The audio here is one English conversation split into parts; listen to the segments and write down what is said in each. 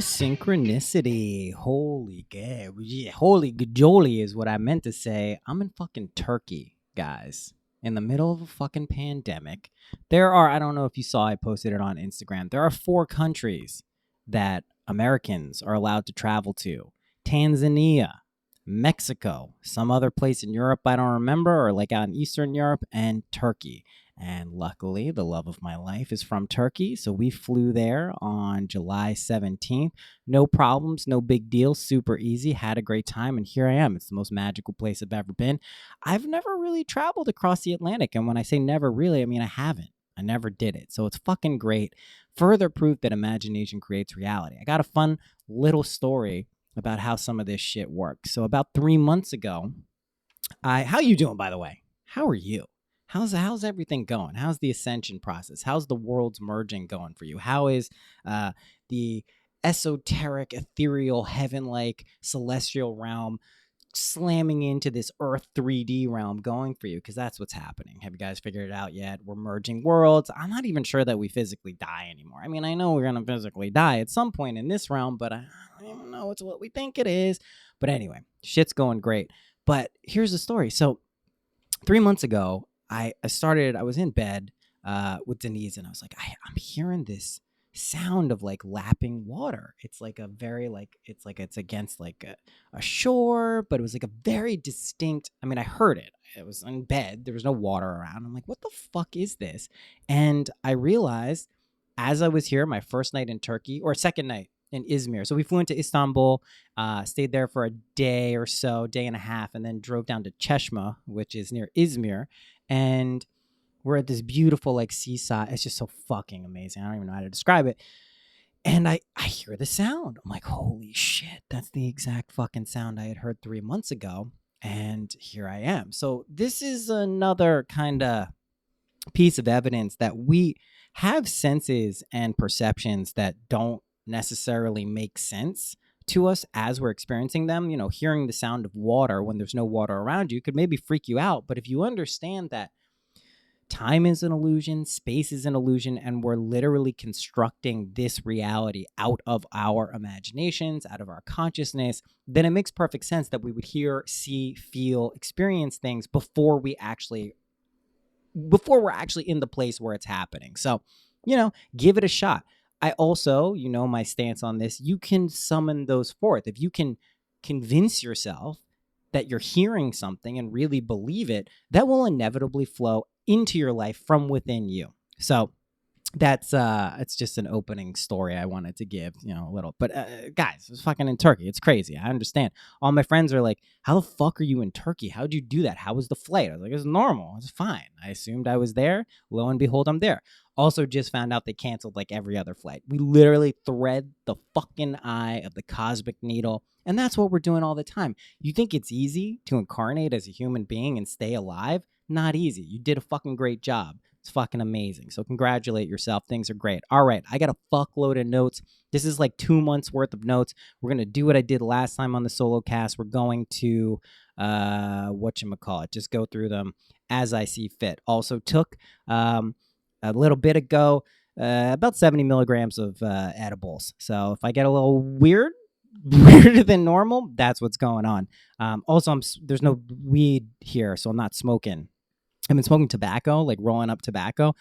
Synchronicity. Holy gay. Yeah, holy gajoli is what I meant to say. I'm in fucking Turkey, guys. In the middle of a fucking pandemic. I don't know if you saw, I posted it on Instagram. There are 4 countries that Americans are allowed to travel to: Tanzania, Mexico, some other place in Europe I don't remember, or like out in Eastern Europe, and Turkey. And luckily, the love of my life is from Turkey. So we flew there on July 17th. No problems, no big deal, super easy, had a great time. And here I am. It's the most magical place I've ever been. I've never really traveled across the Atlantic. And when I say never really, I mean I haven't. I never did it. So it's fucking great. Further proof that imagination creates reality. I got a fun little story about how some of this shit works. So about 3 months ago, how you doing, by the way? How are you? How's everything going? How's the ascension process? How's the world's merging going for you? How is the esoteric, ethereal, heaven-like, celestial realm slamming into this Earth 3D realm going for you? Because that's what's happening. Have you guys figured it out yet? We're merging worlds. I'm not even sure that we physically die anymore. I mean, I know we're going to physically die at some point in this realm, but I don't even know it's what we think it is. But anyway, shit's going great. But here's the story. So 3 months ago, I was in bed with Denise, and I was like, I'm hearing this sound of like lapping water. It's like a very it's against like a shore, but it was like a very distinct. I mean, I heard it. It was in bed. There was no water around. I'm like, what the fuck is this? And I realized as I was here, my first night in Turkey, or second night in Izmir. So we flew into Istanbul, stayed there for a day or so, day and a half, and then drove down to Çeşme, which is near Izmir. And we're at this beautiful like seaside. It's just so fucking amazing. I don't even know how to describe it. And I hear the sound. I'm like, holy shit, that's the exact fucking sound I had heard 3 months ago. And here I am. So this is another kind of piece of evidence that we have senses and perceptions that don't necessarily make sense to us as we're experiencing them. You know, hearing the sound of water when there's no water around you could maybe freak you out. But if you understand that time is an illusion, space is an illusion, and we're literally constructing this reality out of our imaginations, out of our consciousness, then it makes perfect sense that we would hear, see, feel, experience things before we're actually in the place where it's happening. So, you know, give it a shot. I also, you know, my stance on this, you can summon those forth. If you can convince yourself that you're hearing something and really believe it, that will inevitably flow into your life from within you. So that's it's just an opening story I wanted to give, you know, a little. But guys, it's fucking in Turkey. It's crazy. I understand. All my friends are like, how the fuck are you in Turkey? How'd you do that? How was the flight? I was like, it's normal. It's fine. I assumed I was there. Lo and behold, I'm there. Also just found out they canceled like every other flight. We literally thread the fucking eye of the cosmic needle. And that's what we're doing all the time. You think it's easy to incarnate as a human being and stay alive? Not easy. You did a fucking great job. It's fucking amazing. So congratulate yourself. Things are great. All right. I got a fuckload of notes. This is like 2 months worth of notes. We're going to do what I did last time on the solo cast. We're going to, just go through them as I see fit. Also took a little bit ago about 70 milligrams of edibles. So if I get a little weirder than normal, that's what's going on. Also, there's no weed here, so I'm not smoking. I've been smoking tobacco, like rolling up tobacco.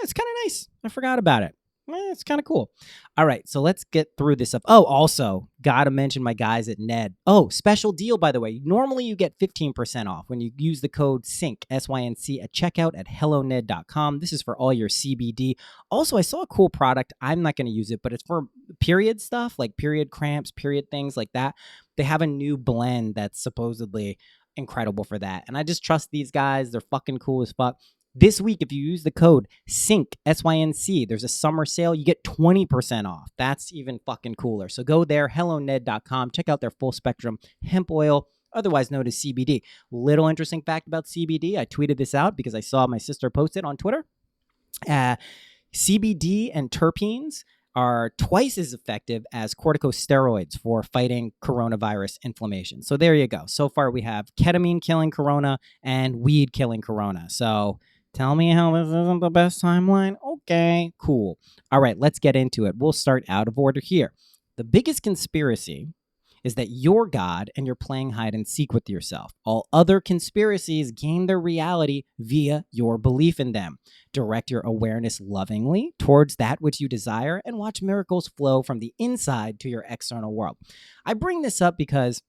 It's kind of nice. I forgot about it. It's kind of cool. All right, so let's get through this up. Oh, also, gotta mention my guys at Ned. Oh, special deal, by the way. Normally, you get 15% off when you use the code SYNC, SYNC, at checkout at helloned.com. This is for all your CBD. Also, I saw a cool product. I'm not going to use it, but it's for period stuff, like period cramps, period things like that. They have a new blend that's supposedly incredible for that. And I just trust these guys. They're fucking cool as fuck. This week, if you use the code SYNC, SYNC, there's a summer sale. You get 20% off. That's even fucking cooler. So go there, helloned.com. Check out their full spectrum hemp oil, otherwise known as CBD. Little interesting fact about CBD. I tweeted this out because I saw my sister post it on Twitter. CBD and terpenes are twice as effective as corticosteroids for fighting coronavirus inflammation. So there you go. So far, we have ketamine killing corona and weed killing corona. So tell me how this isn't the best timeline? Okay, cool. All right, let's get into it. We'll start out of order here. The biggest conspiracy is that you're God and you're playing hide and seek with yourself. All other conspiracies gain their reality via your belief in them. Direct your awareness lovingly towards that which you desire and watch miracles flow from the inside to your external world. I bring this up because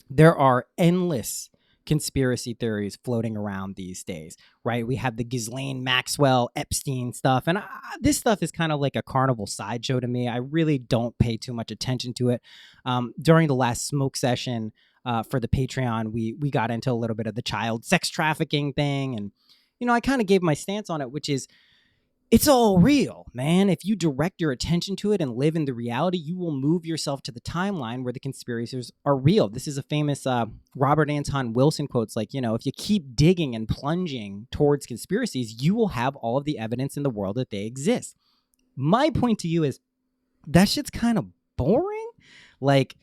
there are endless conspiracy theories floating around these days, right? We have the Ghislaine Maxwell Epstein stuff, and this stuff is kind of like a carnival sideshow to me. I really don't pay too much attention to it. During the last smoke session for the Patreon, we got into a little bit of the child sex trafficking thing, and I kind of gave my stance on it, which is it's all real, man. If you direct your attention to it and live in the reality, you will move yourself to the timeline where the conspirators are real. This is a famous Robert Anton Wilson quotes like, if you keep digging and plunging towards conspiracies, you will have all of the evidence in the world that they exist. My point to you is that shit's kind of boring. Like,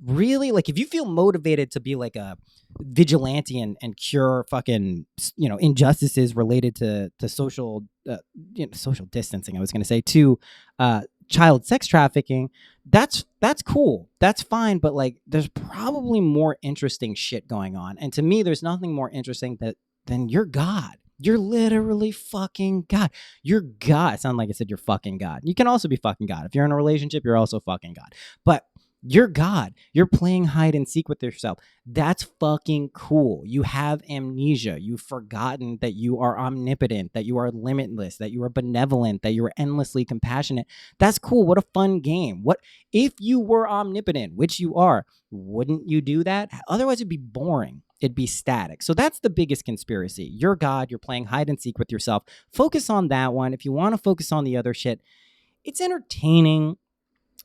really, like if you feel motivated to be like a vigilante and cure fucking injustices related to social social distancing, I was going to say, to child sex trafficking, that's cool, that's fine, but like there's probably more interesting shit going on, and to me there's nothing more interesting than you're God. You're literally fucking God. You're God. It sounded like I said you're fucking God. You can also be fucking God. If you're in a relationship, you're also fucking God. But you're God. You're playing hide and seek with yourself. That's fucking cool. You have amnesia. You've forgotten that you are omnipotent, that you are limitless, that you are benevolent, that you are endlessly compassionate. That's cool. What a fun game. What if you were omnipotent, which you are? Wouldn't you do that? Otherwise, it'd be boring. It'd be static. So that's the biggest conspiracy. You're God. You're playing hide and seek with yourself. Focus on that one. If you want to focus on the other shit, it's entertaining.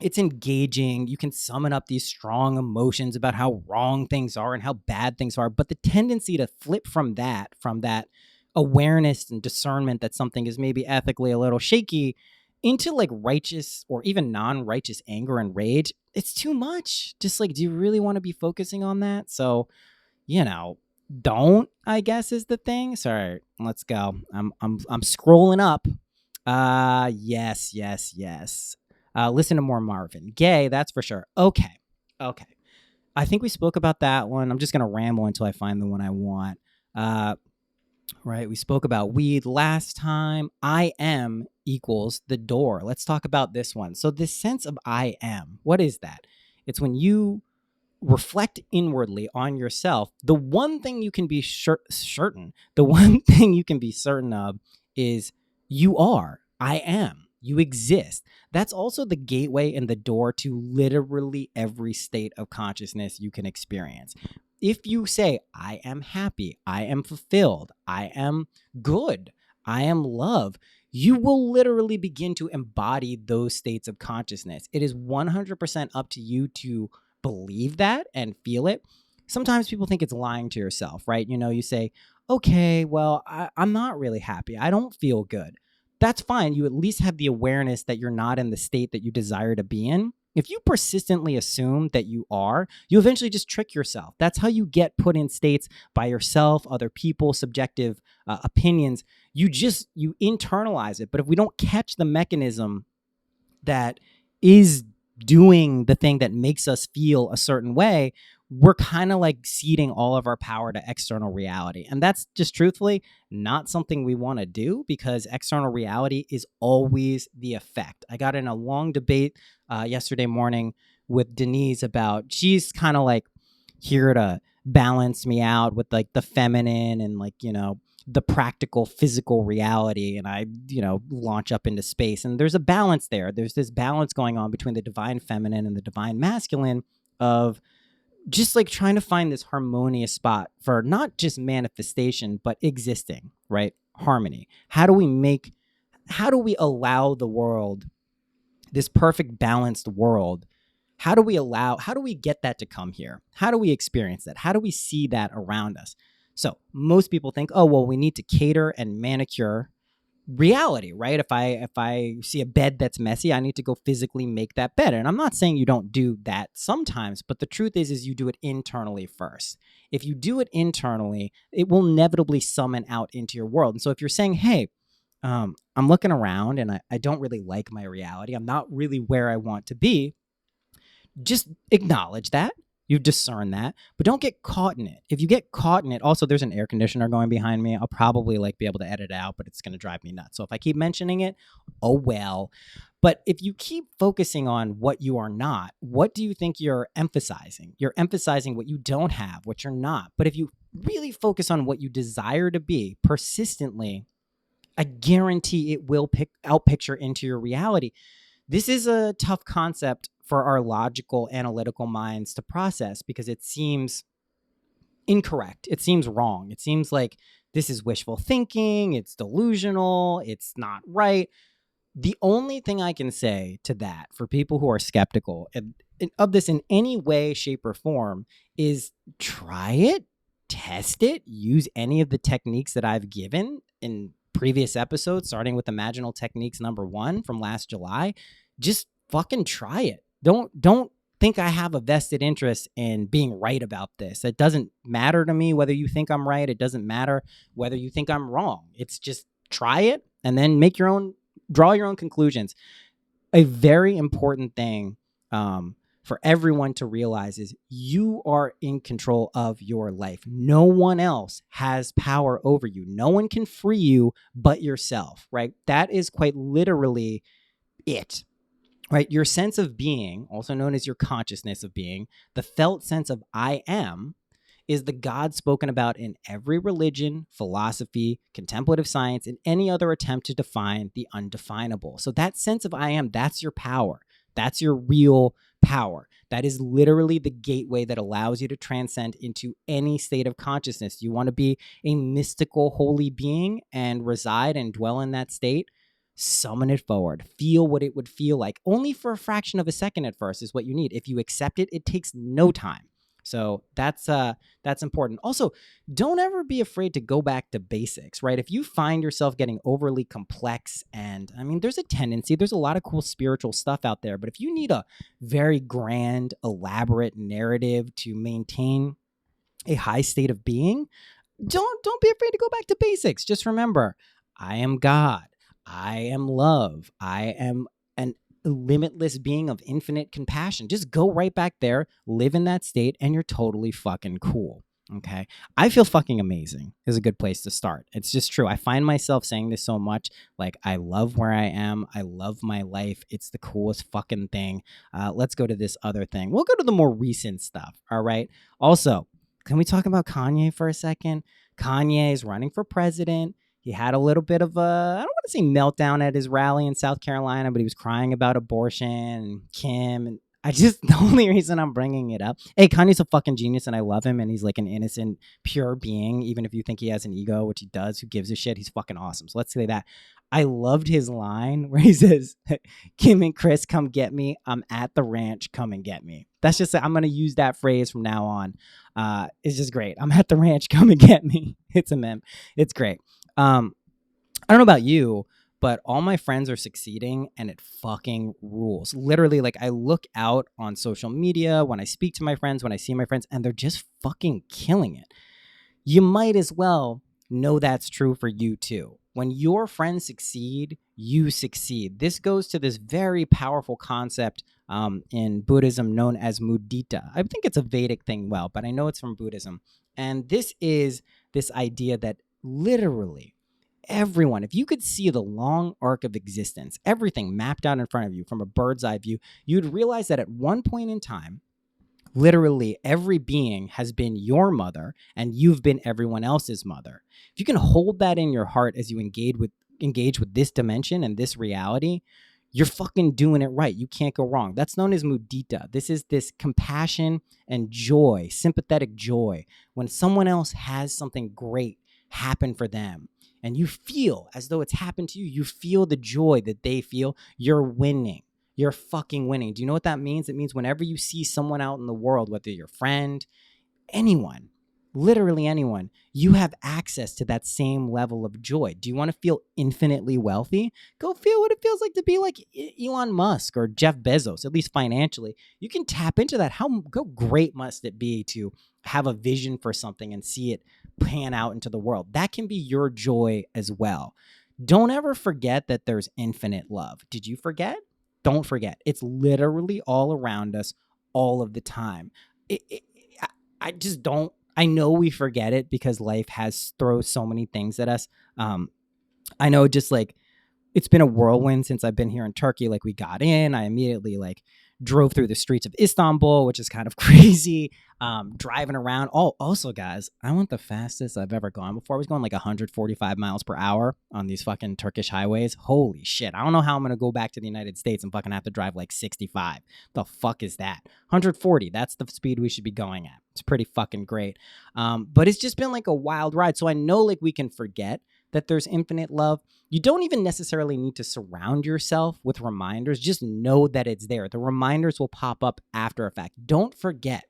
It's engaging. You can summon up these strong emotions about how wrong things are and how bad things are. But the tendency to flip from that awareness and discernment that something is maybe ethically a little shaky into like righteous or even non-righteous anger and rage, it's too much. Just like, do you really want to be focusing on that? So, don't, I guess, is the thing. Sorry, let's go. I'm scrolling up. Yes. Listen to more Marvin Gaye, that's for sure. Okay. I think we spoke about that one. I'm just gonna ramble until I find the one I want. Right, we spoke about weed last time. I am equals the door. Let's talk about this one. So this sense of I am, what is that? It's when you reflect inwardly on yourself. The one thing you can be certain of is you are. I am. You exist. That's also the gateway and the door to literally every state of consciousness you can experience. If you say, I am happy, I am fulfilled, I am good, I am love, you will literally begin to embody those states of consciousness. It is 100% up to you to believe that and feel it. Sometimes people think it's lying to yourself, right? You say, okay, well, I'm not really happy. I don't feel good. That's fine. You at least have the awareness that you're not in the state that you desire to be in. If you persistently assume that you are, you eventually just trick yourself. That's how you get put in states by yourself, other people, subjective opinions. You internalize it. But if we don't catch the mechanism that is doing the thing that makes us feel a certain way, we're kind of like ceding all of our power to external reality. And that's just truthfully not something we want to do, because external reality is always the effect. I got in a long debate yesterday morning with Denise about, she's kind of like here to balance me out with like the feminine and like, the practical physical reality, and I launch up into space, and there's a balance there. There's this balance going on between the divine feminine and the divine masculine, of just like trying to find this harmonious spot for not just manifestation but existing, right? Harmony. How do we allow the world, this perfect balanced world, how do we get that to come here? How do we experience that? How do we see that around us? So most people think, oh, well, we need to cater and manicure reality, right? If I see a bed that's messy, I need to go physically make that better. And I'm not saying you don't do that sometimes, but the truth is you do it internally first. If you do it internally, it will inevitably summon out into your world. And so if you're saying, hey, I'm looking around and I don't really like my reality, I'm not really where I want to be, Just acknowledge that. You discern that, but don't get caught in it. If you get caught in it, also there's an air conditioner going behind me. I'll probably like be able to edit it out, but it's going to drive me nuts. So if I keep mentioning it, oh well. But if you keep focusing on what you are not, what do you think you're emphasizing? You're emphasizing what you don't have, what you're not. But if you really focus on what you desire to be persistently, I guarantee it will outpicture into your reality. This is a tough concept for our logical, analytical minds to process because it seems incorrect. It seems wrong. It seems like this is wishful thinking. It's delusional. It's not right. The only thing I can say to that for people who are skeptical of this in any way, shape, or form is try it, test it, use any of the techniques that I've given in previous episodes, starting with Imaginal Techniques #1 from last July. Just fucking try it. Don't think I have a vested interest in being right about this. It doesn't matter to me whether you think I'm right. It doesn't matter whether you think I'm wrong. It's just try it and then draw your own conclusions. A very important thing for everyone to realize is you are in control of your life. No one else has power over you. No one can free you but yourself, right? That is quite literally it, right? Your sense of being, also known as your consciousness of being, the felt sense of I am, is the God spoken about in every religion, philosophy, contemplative science, and any other attempt to define the undefinable. So that sense of I am, that's your power. That's your real power. That is literally the gateway that allows you to transcend into any state of consciousness. You want to be a mystical, holy being and reside and dwell in that state? Summon it forward. Feel what it would feel like. Only for a fraction of a second at first is what you need. If you accept it, it takes no time. So that's important. Also, don't ever be afraid to go back to basics, right? If you find yourself getting overly complex, and I mean, there's a lot of cool spiritual stuff out there, but if you need a very grand, elaborate narrative to maintain a high state of being, don't be afraid to go back to basics. Just remember, I am God. I am love. I am an limitless being of infinite compassion. Just go right back there, live in that state, and you're totally fucking cool. Okay. I feel fucking amazing is a good place to start. It's just true. I find myself saying this so much. Like, I love where I am. I love my life. It's the coolest fucking thing. Let's go to this other thing. We'll go to the more recent stuff. All right. Also, can we talk about Kanye for a second? Kanye is running for president. He had a little bit of a, I don't want to say meltdown at his rally in South Carolina, but he was crying about abortion and Kim. And the only reason I'm bringing it up, hey, Kanye's a fucking genius and I love him. And he's like an innocent, pure being. Even if you think he has an ego, which he does, who gives a shit? He's fucking awesome. So let's say that. I loved his line where he says, Kim and Chris, come get me. I'm at the ranch. Come and get me. That's just, I'm going to use that phrase from now on. It's just great. I'm at the ranch. Come and get me. It's a meme. It's great. I don't know about you, but all my friends are succeeding and it fucking rules. Literally, like, I look out on social media when I speak to my friends, when I see my friends, and they're just fucking killing it. You might as well know that's true for you too. When your friends succeed, you succeed. This goes to this very powerful concept in Buddhism known as mudita. I think it's a Vedic thing, but I know it's from Buddhism. And this is this idea that literally everyone, if you could see the long arc of existence, everything mapped out in front of you from a bird's eye view, you'd realize that at one point in time, literally every being has been your mother and you've been everyone else's mother. If you can hold that in your heart as you engage with this dimension and this reality, you're fucking doing it right. You can't go wrong. That's known as mudita. This is this compassion and joy, sympathetic joy. When someone else has something great happen for them and you feel as though it's happened to you, you feel the joy that they feel, you're winning. You're fucking winning. Do you know what that means? It means whenever you see someone out in the world, whether your friend, anyone, literally anyone, you have access to that same level of joy. Do you want to feel infinitely wealthy? Go feel what it feels like to be like Elon Musk or Jeff Bezos, at least financially. You can tap into that. How great must it be to have a vision for something and see it pan out into the world? That can be your joy as well. Don't ever forget that there's infinite love. Did you forget? Don't forget. It's literally all around us all of the time. I just don't. I know we forget it because life has throws so many things at us. I know, just like, it's been a whirlwind since I've been here in Turkey. Like, we got in, I immediately like drove through the streets of Istanbul, which is kind of crazy. Driving around. Oh, also, guys, I went the fastest I've ever gone before. I was going like 145 miles per hour on these fucking Turkish highways. Holy shit. I don't know how I'm going to go back to the United States and fucking have to drive like 65. The fuck is that? 140. That's the speed we should be going at. It's pretty fucking great. But it's just been like a wild ride. So I know, like, we can forget that there's infinite love. You don't even necessarily need to surround yourself with reminders. Just know that it's there. The reminders will pop up after a fact. Don't forget,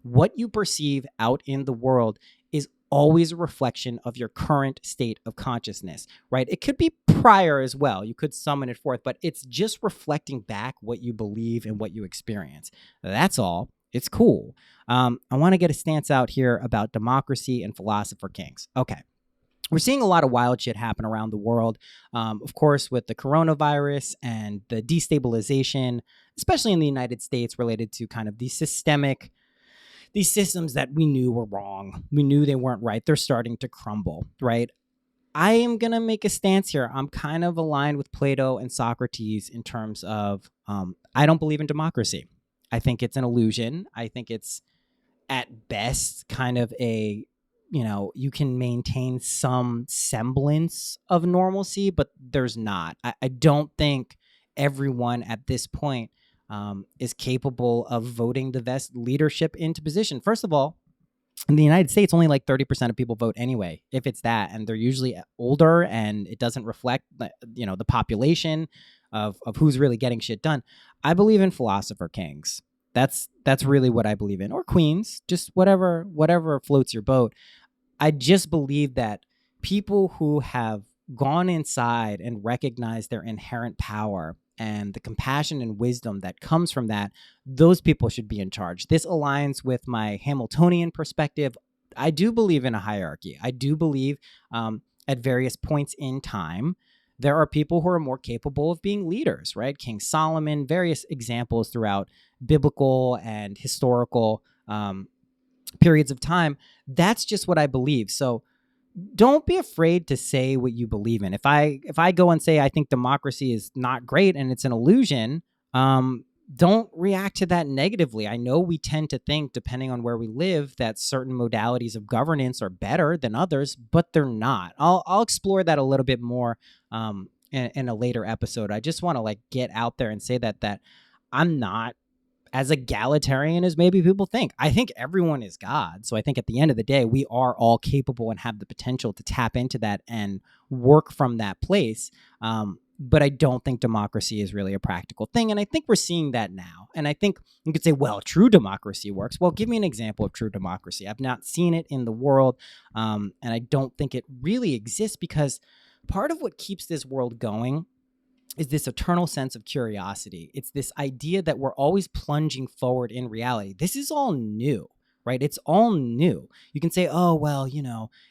what you perceive out in the world is always a reflection of your current state of consciousness, right? It could be prior as well. You could summon it forth, but it's just reflecting back what you believe and what you experience. That's all. It's cool. I want to get a stance out here about democracy and philosopher kings. Okay. We're seeing a lot of wild shit happen around the world, of course, with the coronavirus and the destabilization, especially in the United States, related to kind of these systems that we knew were wrong. We knew they weren't right. They're starting to crumble, right? I am going to make a stance here. I'm kind of aligned with Plato and Socrates in terms of I don't believe in democracy. I think it's an illusion. I think it's at best kind of a, you can maintain some semblance of normalcy, but there's not. I don't think everyone at this point is capable of voting the best leadership into position. First of all, in the United States, only like 30% of people vote anyway, if it's that, and they're usually older, and it doesn't reflect, the population of who's really getting shit done. I believe in philosopher kings. That's really what I believe in, or queens, just whatever floats your boat. I just believe that people who have gone inside and recognized their inherent power and the compassion and wisdom that comes from that, those people should be in charge. This aligns with my Hamiltonian perspective. I do believe in a hierarchy. I do believe at various points in time, there are people who are more capable of being leaders, right? King Solomon, various examples throughout biblical and historical periods of time. That's just what I believe. So don't be afraid to say what you believe in. If I go and say I think democracy is not great and it's an illusion, don't react to that negatively. I know we tend to think, depending on where we live, that certain modalities of governance are better than others, but they're not. I'll explore that a little bit more in a later episode. I just want to like get out there and say that I'm not as egalitarian as maybe people think. I think everyone is God. So I think at the end of the day, we are all capable and have the potential to tap into that and work from that place. But I don't think democracy is really a practical thing. And I think we're seeing that now. And I think you could say, well, true democracy works. Well, give me an example of true democracy. I've not seen it in the world. And I don't think it really exists, because part of what keeps this world going is this eternal sense of curiosity. It's this idea that we're always plunging forward in reality. This is all new, right? It's all new. You can say, oh, well,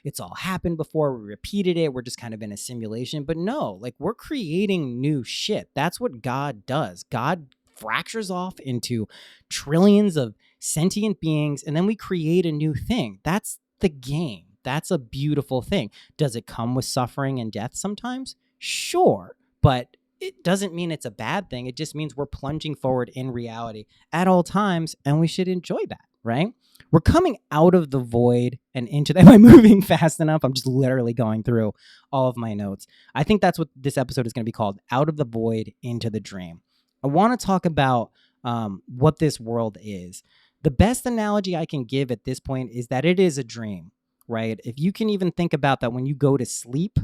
it's all happened before. We repeated it. We're just kind of in a simulation. But no, like, we're creating new shit. That's what God does. God fractures off into trillions of sentient beings, and then we create a new thing. That's the game. That's a beautiful thing. Does it come with suffering and death sometimes? Sure. But it doesn't mean it's a bad thing. It just means we're plunging forward in reality at all times, and we should enjoy that, right? We're coming out of the void and into that. Am I moving fast enough? I'm just literally going through all of my notes. I think that's what this episode is going to be called, Out of the Void into the Dream. I want to talk about what this world is. The best analogy I can give at this point is that it is a dream, right? If you can even think about that when you go to sleep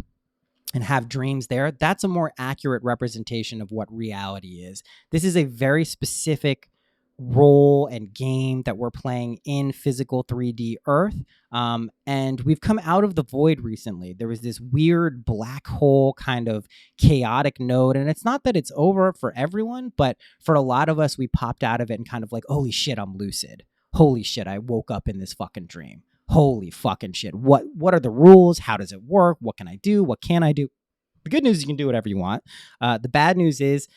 and have dreams there, that's a more accurate representation of what reality is. This is a very specific role and game that we're playing in physical 3D Earth. And we've come out of the void recently. There was this weird black hole kind of chaotic node. And it's not that it's over for everyone, but for a lot of us, we popped out of it and kind of like, holy shit, I'm lucid. Holy shit, I woke up in this fucking dream. Holy fucking shit. What are the rules? How does it work? What can I do? What can I do? The good news is you can do whatever you want. The bad news is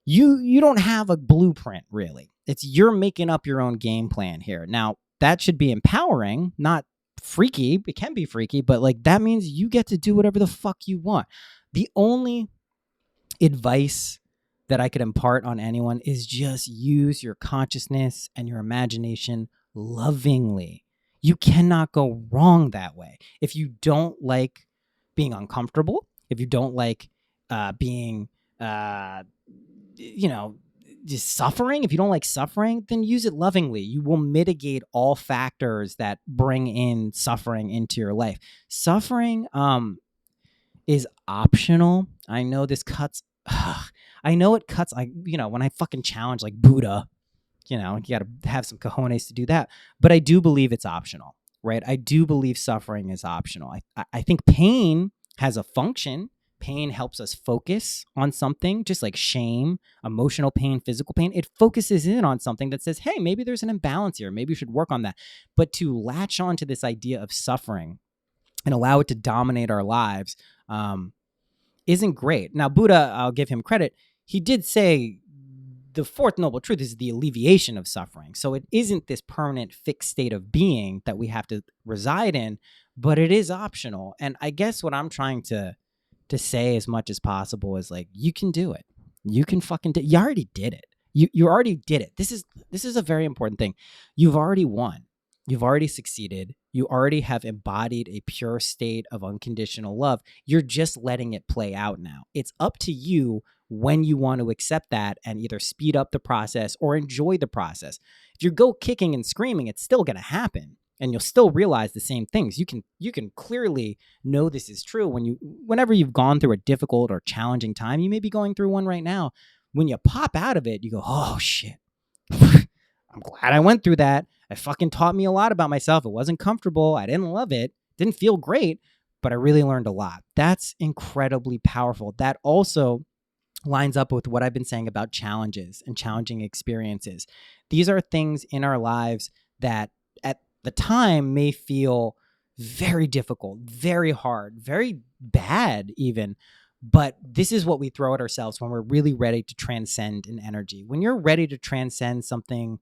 you don't have a blueprint, really. It's you're making up your own game plan here. Now, that should be empowering, not freaky. It can be freaky, but like that means you get to do whatever the fuck you want. The only advice that I could impart on anyone is just use your consciousness and your imagination lovingly. You cannot go wrong that way. If you don't like being uncomfortable, if you don't like being, you know, just suffering, if you don't like suffering, then use it lovingly. You will mitigate all factors that bring in suffering into your life. Suffering is optional. I know this cuts. I know it cuts. Like, when I fucking challenge like Buddha, you got to have some cojones to do that. But I do believe it's optional, right? I do believe suffering is optional. I think pain has a function. Pain helps us focus on something, just like shame, emotional pain, physical pain. It focuses in on something that says, hey, maybe there's an imbalance here. Maybe you should work on that. But to latch on to this idea of suffering and allow it to dominate our lives isn't great. Now, Buddha, I'll give him credit. He did say the fourth noble truth is the alleviation of suffering. So it isn't this permanent fixed state of being that we have to reside in, but it is optional. And I guess what I'm trying to say as much as possible is like, you can do it. You can fucking you already did it. You already did it. This is a very important thing. You've already won. You've already succeeded. You already have embodied a pure state of unconditional love. You're just letting it play out now. It's up to you when you want to accept that and either speed up the process or enjoy the process. If you go kicking and screaming, it's still going to happen. And you'll still realize the same things. You can clearly know this is true whenever you've gone through a difficult or challenging time. You may be going through one right now. When you pop out of it, you go, oh shit. I'm glad I went through that. It fucking taught me a lot about myself. It wasn't comfortable. I didn't love it. Didn't feel great, but I really learned a lot. That's incredibly powerful. That also lines up with what I've been saying about challenges and challenging experiences. These are things in our lives that at the time may feel very difficult, very hard, very bad even. But this is what we throw at ourselves when we're really ready to transcend an energy. When you're ready to transcend something,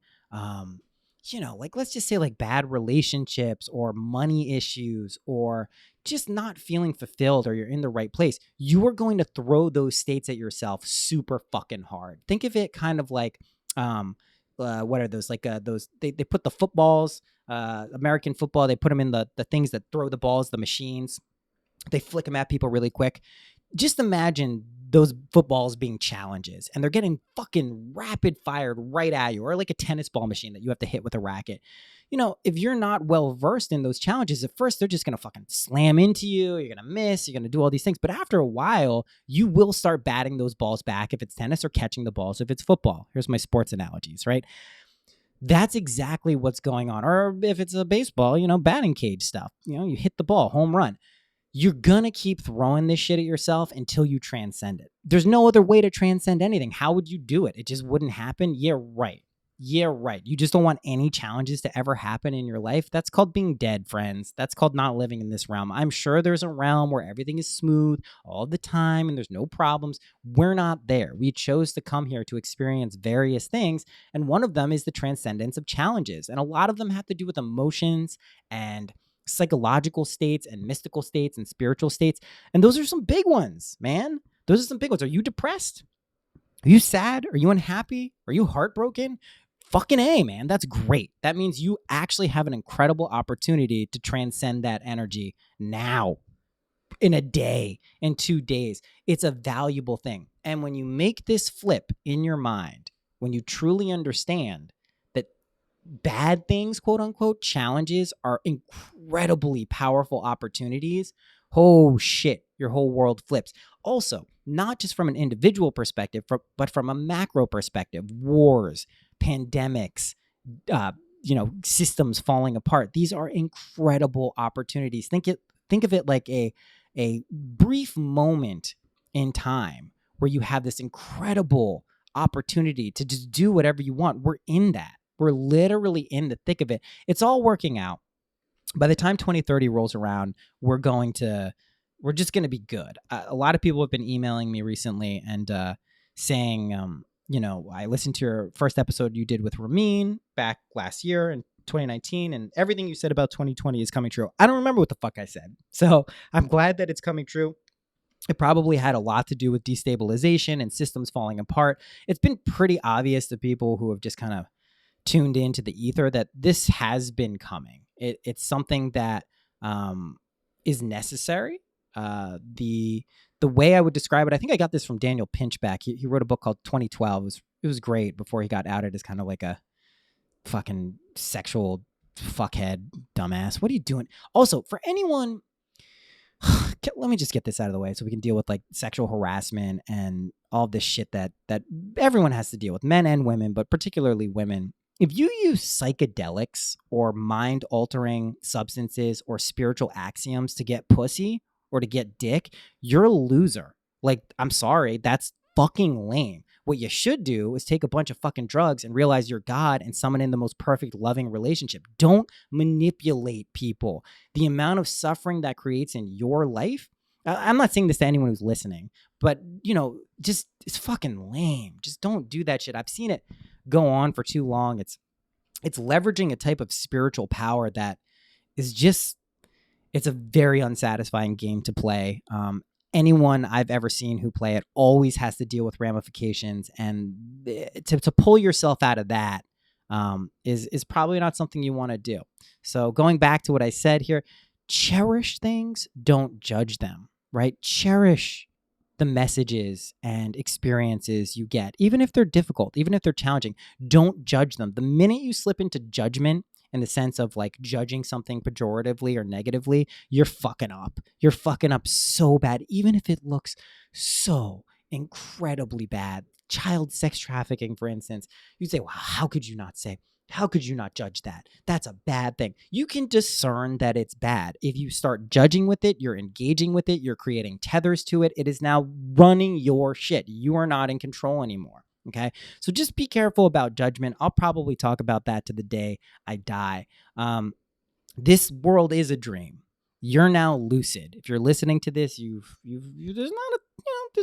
like let's just say like bad relationships or money issues or just not feeling fulfilled or you're in the right place, you are going to throw those states at yourself super fucking hard. Think of it kind of like, what are those? Like those, they put the footballs, American football, they put them in the things that throw the balls, the machines. They flick them at people really quick. Just imagine those footballs being challenges and they're getting fucking rapid fired right at you, or like a tennis ball machine that you have to hit with a racket. If you're not well versed in those challenges, at first they're just going to fucking slam into you. You're going to miss, you're going to do all these things. But after a while, you will start batting those balls back if it's tennis or catching the balls if it's football. Here's my sports analogies, right? That's exactly what's going on. Or if it's a baseball, batting cage stuff, you hit the ball, home run. You're going to keep throwing this shit at yourself until you transcend it. There's no other way to transcend anything. How would you do it? It just wouldn't happen. Yeah, right. You just don't want any challenges to ever happen in your life. That's called being dead, friends. That's called not living in this realm. I'm sure there's a realm where everything is smooth all the time and there's no problems. We're not there. We chose to come here to experience various things. And one of them is the transcendence of challenges. And a lot of them have to do with emotions and psychological states and mystical states and spiritual states. And those are some big ones, man. Those are some big ones. Are you depressed? Are you sad? Are you unhappy? Are you heartbroken? Fucking A, man. That's great. That means you actually have an incredible opportunity to transcend that energy now, in a day, in 2 days. It's a valuable thing. And when you make this flip in your mind, when you truly understand bad things, quote unquote, challenges are incredibly powerful opportunities, oh shit, your whole world flips. Also, not just from an individual perspective, but from a macro perspective, wars, pandemics, systems falling apart. These are incredible opportunities. Think of it like a brief moment in time where you have this incredible opportunity to just do whatever you want. We're in that. We're literally in the thick of it. It's all working out. By the time 2030 rolls around, we're just going to be good. A lot of people have been emailing me recently and saying, I listened to your first episode you did with Ramin back last year in 2019, and everything you said about 2020 is coming true. I don't remember what the fuck I said. So I'm glad that it's coming true. It probably had a lot to do with destabilization and systems falling apart. It's been pretty obvious to people who have just kind of tuned into the ether that this has been coming. It's something that is necessary. The way I would describe it, I think I got this from Daniel Pinchback. He wrote a book called 2012. It was great before he got outed as kind of like a fucking sexual fuckhead dumbass. What are you doing? Also, for anyone, let me just get this out of the way so we can deal with like sexual harassment and all this shit that everyone has to deal with, men and women, but particularly women. If you use psychedelics or mind-altering substances or spiritual axioms to get pussy or to get dick, you're a loser. Like, I'm sorry, that's fucking lame. What you should do is take a bunch of fucking drugs and realize you're God and summon in the most perfect, loving relationship. Don't manipulate people. The amount of suffering that creates in your life, I'm not saying this to anyone who's listening, but, just it's fucking lame. Just don't do that shit. I've seen it go on for too long. It's leveraging a type of spiritual power that is just, it's a very unsatisfying game to play. Anyone I've ever seen who play it always has to deal with ramifications, and to pull yourself out of that is probably not something you want to do. So going back to what I said here, cherish things, don't judge them, right? Cherish the messages and experiences you get, even if they're difficult, even if they're challenging. Don't judge them. The minute you slip into judgment, in the sense of like judging something pejoratively or negatively, you're fucking up. You're fucking up so bad, even if it looks so incredibly bad. Child sex trafficking, for instance. You'd say, well, how could you not judge that? That's a bad thing. You can discern that it's bad. If you start judging with it, you're engaging with it, you're creating tethers to it. It is now running your shit. You are not in control anymore. Okay. So just be careful about judgment. I'll probably talk about that to the day I die. This world is a dream. You're now lucid. If you're listening to this, there's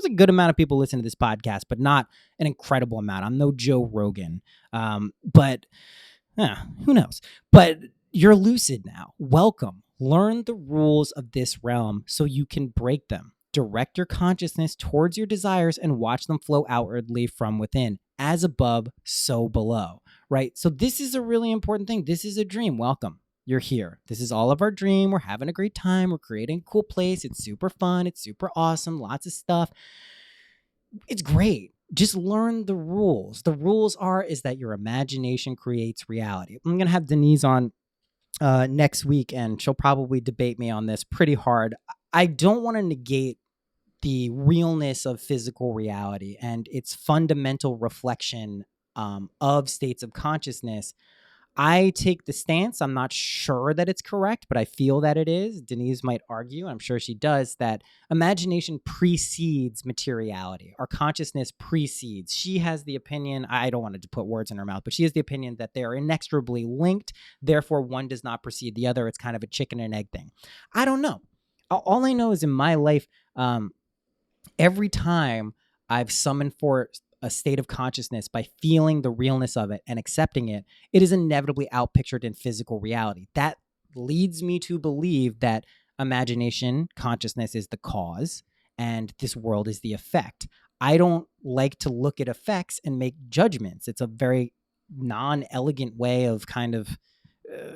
a good amount of people listening to this podcast, but not an incredible amount. I'm no Joe Rogan. But who knows? But you're lucid now. Welcome. Learn the rules of this realm so you can break them. Direct your consciousness towards your desires and watch them flow outwardly from within. As above, so below, right? So this is a really important thing. This is a dream. Welcome. You're here. This is all of our dream. We're having a great time. We're creating a cool place. It's super fun. It's super awesome. Lots of stuff. It's great. Just learn the rules. The rules is that your imagination creates reality. I'm going to have Denise on next week, and she'll probably debate me on this pretty hard. I don't want to negate the realness of physical reality and its fundamental reflection of states of consciousness. I take the stance, I'm not sure that it's correct, but I feel that it is. Denise might argue, I'm sure she does, that imagination precedes materiality. Our consciousness precedes. She has the opinion, I don't want to put words in her mouth, but she has the opinion that they are inexorably linked. Therefore, one does not precede the other. It's kind of a chicken and egg thing. I don't know. All I know is in my life, every time I've summoned for a state of consciousness by feeling the realness of it and accepting it, it is inevitably outpictured in physical reality. That leads me to believe that imagination, consciousness is the cause, and this world is the effect. I don't like to look at effects and make judgments. It's a very non-elegant way of kind of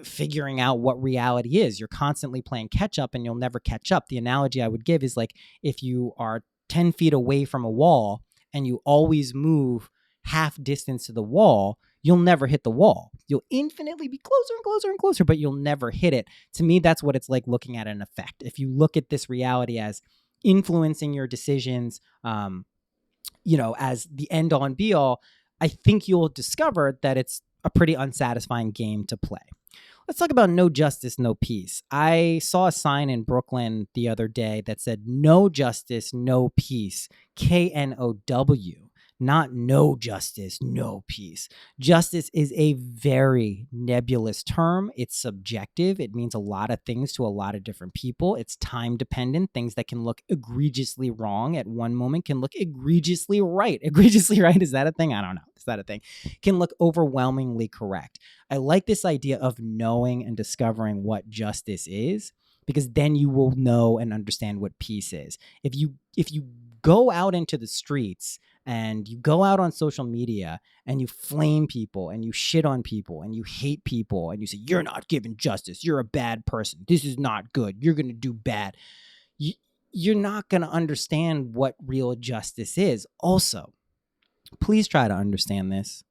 figuring out what reality is. You're constantly playing catch up and you'll never catch up. The analogy I would give is like if you are 10 feet away from a wall and you always move half distance to the wall, you'll never hit the wall. You'll infinitely be closer and closer and closer, but you'll never hit it. To me, that's what it's like looking at an effect. If you look at this reality as influencing your decisions, as the end all and be all, I think you'll discover that it's a pretty unsatisfying game to play. Let's talk about no justice, no peace. I saw a sign in Brooklyn the other day that said no justice, no peace, KNOW. not no justice, no peace. Justice is a very nebulous term. It's subjective. It means a lot of things to a lot of different people. It's time dependent. Things that can look egregiously wrong at one moment can look egregiously right. Egregiously right, is that a thing? I don't know. Is that a thing? Can look overwhelmingly correct. I like this idea of knowing and discovering what justice is, because then you will know and understand what peace is. If you go out into the streets and you go out on social media and you flame people and you shit on people and you hate people and you say, you're not giving justice, you're a bad person, this is not good, you're going to do bad, you're not going to understand what real justice is. Also, please try to understand this.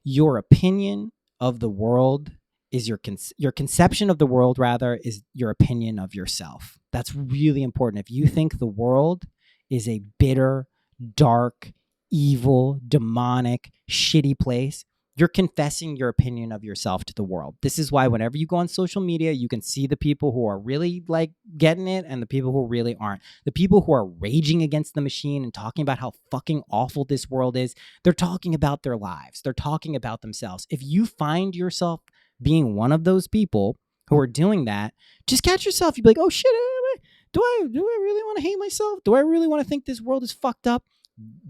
Your opinion of the world is your conception of the world, rather, is your opinion of yourself. That's really important. If you think the world is a bitter, dark, evil, demonic, shitty place, you're confessing your opinion of yourself to the world. This is why whenever you go on social media, you can see the people who are really like getting it and the people who really aren't. The people who are raging against the machine and talking about how fucking awful this world is, they're talking about their lives. They're talking about themselves. If you find yourself being one of those people who are doing that, just catch yourself. You'd be like, oh shit, do I really want to hate myself? Do I really want to think this world is fucked up?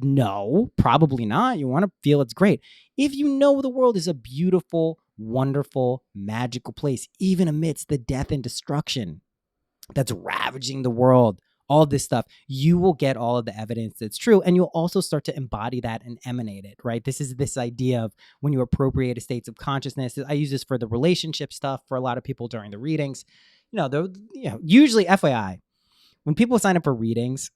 No, probably not. You want to feel it's great. If you know the world is a beautiful, wonderful, magical place, even amidst the death and destruction that's ravaging the world, all this stuff, you will get all of the evidence that's true. And you'll also start to embody that and emanate it, right? This is this idea of when you appropriate states of consciousness. I use this for the relationship stuff for a lot of people during the readings. Usually, FYI, when people sign up for readings,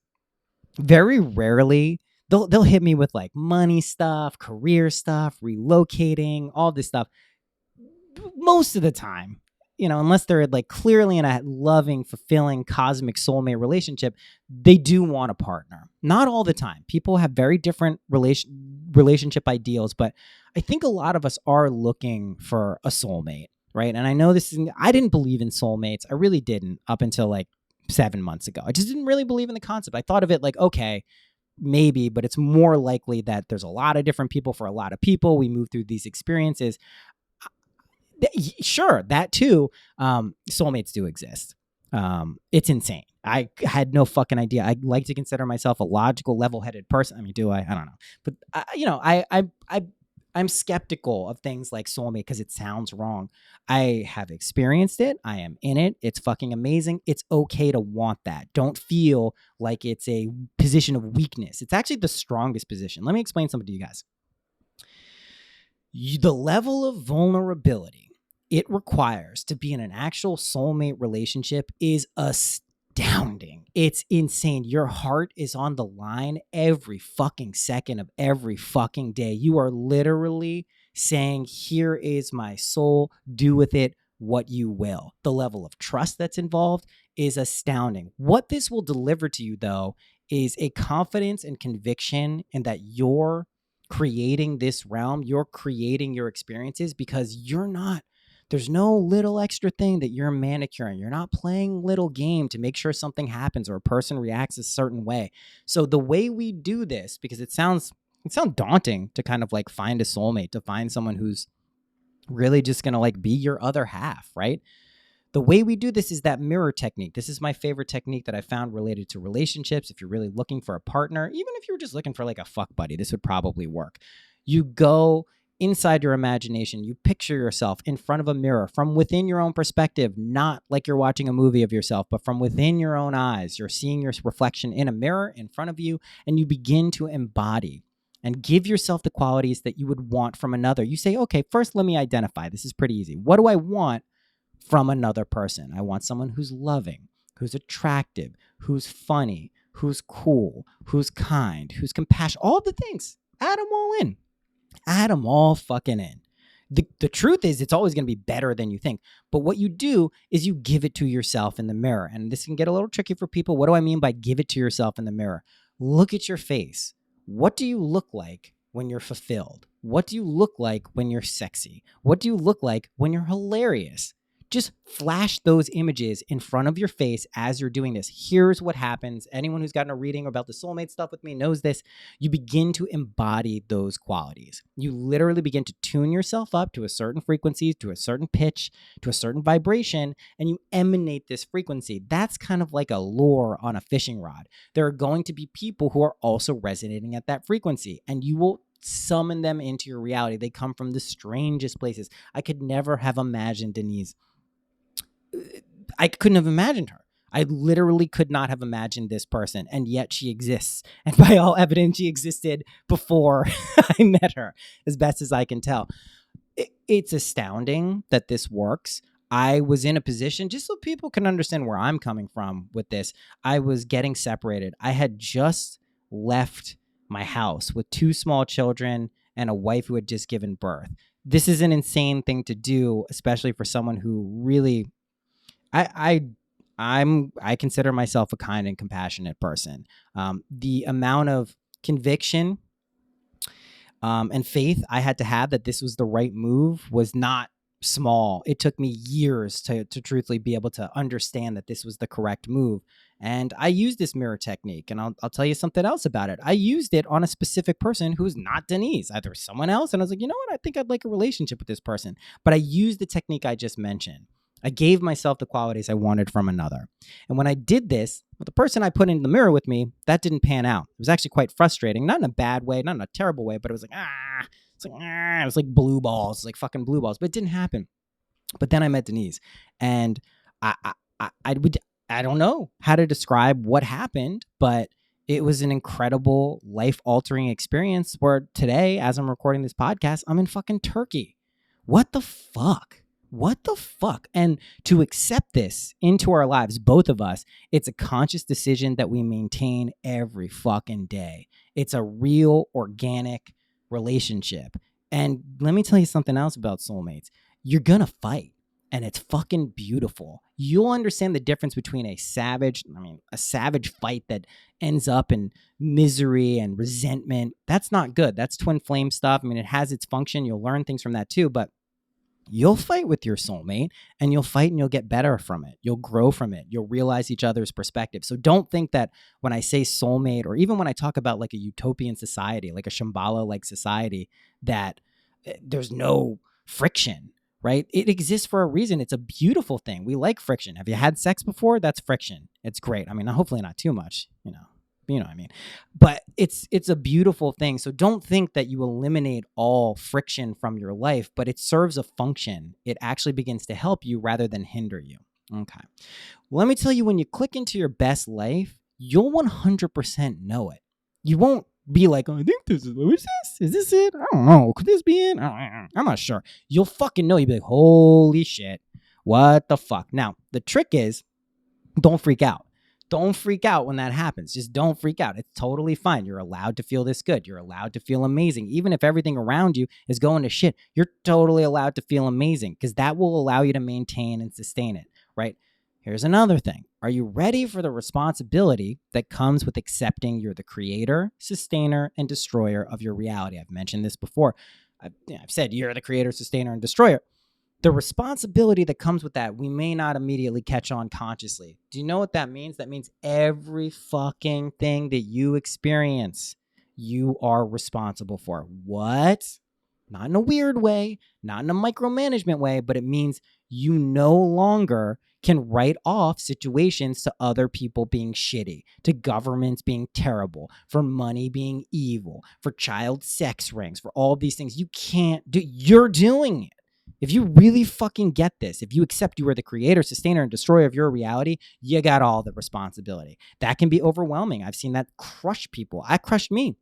very rarely they'll hit me with like money stuff, career stuff, relocating, all this stuff. Most of the time, unless they're like clearly in a loving, fulfilling, cosmic soulmate relationship, they do want a partner. Not all the time. People have very different relationship ideals, but I think a lot of us are looking for a soulmate, right? And I know I didn't believe in soulmates. I really didn't up until like 7 months ago. I just didn't really believe in the concept. I thought of it like, okay, maybe, but it's more likely that there's a lot of different people for a lot of people. We move through these experiences. Sure, that too. Soulmates do exist. It's insane. I had no fucking idea. I like to consider myself a logical, level-headed person. I mean, do I? I don't know. But I'm skeptical of things like soulmate because it sounds wrong. I have experienced it. I am in it. It's fucking amazing. It's okay to want that. Don't feel like it's a position of weakness. It's actually the strongest position. Let me explain something to you guys. The level of vulnerability it requires to be in an actual soulmate relationship is astounding. It's insane. Your heart is on the line every fucking second of every fucking day. You are literally saying, here is my soul, do with it what you will. The level of trust that's involved is astounding. What this will deliver to you, though, is a confidence and conviction in that you're creating this realm, you're creating your experiences, because there's no little extra thing that you're manicuring. You're not playing little game to make sure something happens or a person reacts a certain way. So the way we do this, because it sounds daunting to kind of like find a soulmate, to find someone who's really just going to like be your other half, right? The way we do this is that mirror technique. This is my favorite technique that I found related to relationships. If you're really looking for a partner, even if you were just looking for like a fuck buddy, this would probably work. You go inside your imagination, you picture yourself in front of a mirror from within your own perspective, not like you're watching a movie of yourself, but from within your own eyes. You're seeing your reflection in a mirror in front of you, and you begin to embody and give yourself the qualities that you would want from another. You say, okay, first let me identify. This is pretty easy. What do I want from another person? I want someone who's loving, who's attractive, who's funny, who's cool, who's kind, who's compassionate, all the things. Add them all in. Add them all fucking in. The truth is, it's always going to be better than you think. But what you do is you give it to yourself in the mirror. And this can get a little tricky for people. What do I mean by give it to yourself in the mirror? Look at your face. What do you look like when you're fulfilled? What do you look like when you're sexy? What do you look like when you're hilarious? just flash those images in front of your face as you're doing this. Here's what happens. Anyone who's gotten a reading about the soulmate stuff with me knows this. You begin to embody those qualities. You literally begin to tune yourself up to a certain frequency, to a certain pitch, to a certain vibration, and you emanate this frequency. That's kind of like a lure on a fishing rod. There are going to be people who are also resonating at that frequency, and you will summon them into your reality. They come from the strangest places. I could never have imagined Denise. I couldn't have imagined her. I literally could not have imagined this person, and yet she exists. And by all evidence, she existed before I met her, as best as I can tell. It's astounding that this works. I was in a position, just so people can understand where I'm coming from with this, I was getting separated. I had just left my house with 2 small children and a wife who had just given birth. This is an insane thing to do, especially for someone who really, I consider myself a kind and compassionate person. The amount of conviction and faith I had to have that this was the right move was not small. It took me years to truthfully be able to understand that this was the correct move. And I used this mirror technique, and I'll tell you something else about it. I used it on a specific person who's not Denise, either someone else. And I was like, you know what? I think I'd like a relationship with this person. But I used the technique I just mentioned. I gave myself the qualities I wanted from another. And when I did this, with the person I put in the mirror with me, that didn't pan out. It was actually quite frustrating, not in a bad way, not in a terrible way, but it was like, it was like blue balls, like fucking blue balls, but it didn't happen. But then I met Denise, and I don't know how to describe what happened, but it was an incredible life-altering experience where today, as I'm recording this podcast, I'm in fucking Turkey. What the fuck? What the fuck? And to accept this into our lives, both of us, it's a conscious decision that we maintain every fucking day. It's a real organic relationship. And let me tell you something else about soulmates. You're gonna fight, and it's fucking beautiful. You'll understand the difference between a savage fight that ends up in misery and resentment. That's not good. That's twin flame stuff. I mean, it has its function. You'll learn things from that too, but you'll fight with your soulmate, and you'll fight and you'll get better from it. You'll grow from it. You'll realize each other's perspective. So don't think that when I say soulmate, or even when I talk about like a utopian society, like a Shambhala-like society, that there's no friction, right? It exists for a reason. It's a beautiful thing. We like friction. Have you had sex before? That's friction. It's great. I mean, hopefully not too much, you know what I mean? But it's a beautiful thing. So don't think that you eliminate all friction from your life, but it serves a function. It actually begins to help you rather than hinder you. Okay. Well, let me tell you, when you click into your best life, you'll 100% know it. You won't be like, oh, I think this is, what is this? Is this it? I don't know. Could this be it? I'm not sure. You'll fucking know. You'll be like, holy shit. What the fuck? Now, the trick is, don't freak out. Don't freak out when that happens. Just don't freak out. It's totally fine. You're allowed to feel this good. You're allowed to feel amazing. Even if everything around you is going to shit, you're totally allowed to feel amazing, because that will allow you to maintain and sustain it, right? Here's another thing. Are you ready for the responsibility that comes with accepting you're the creator, sustainer, and destroyer of your reality? I've mentioned this before. I've said you're the creator, sustainer, and destroyer. The responsibility that comes with that, we may not immediately catch on consciously. Do you know what that means? That means every fucking thing that you experience, you are responsible for. What? Not in a weird way, not in a micromanagement way, but it means you no longer can write off situations to other people being shitty, to governments being terrible, for money being evil, for child sex rings, for all these things. You can't do. You're doing it. If you really fucking get this, if you accept you are the creator, sustainer, and destroyer of your reality, you got all the responsibility. That can be overwhelming. I've seen that crush people. It crushed me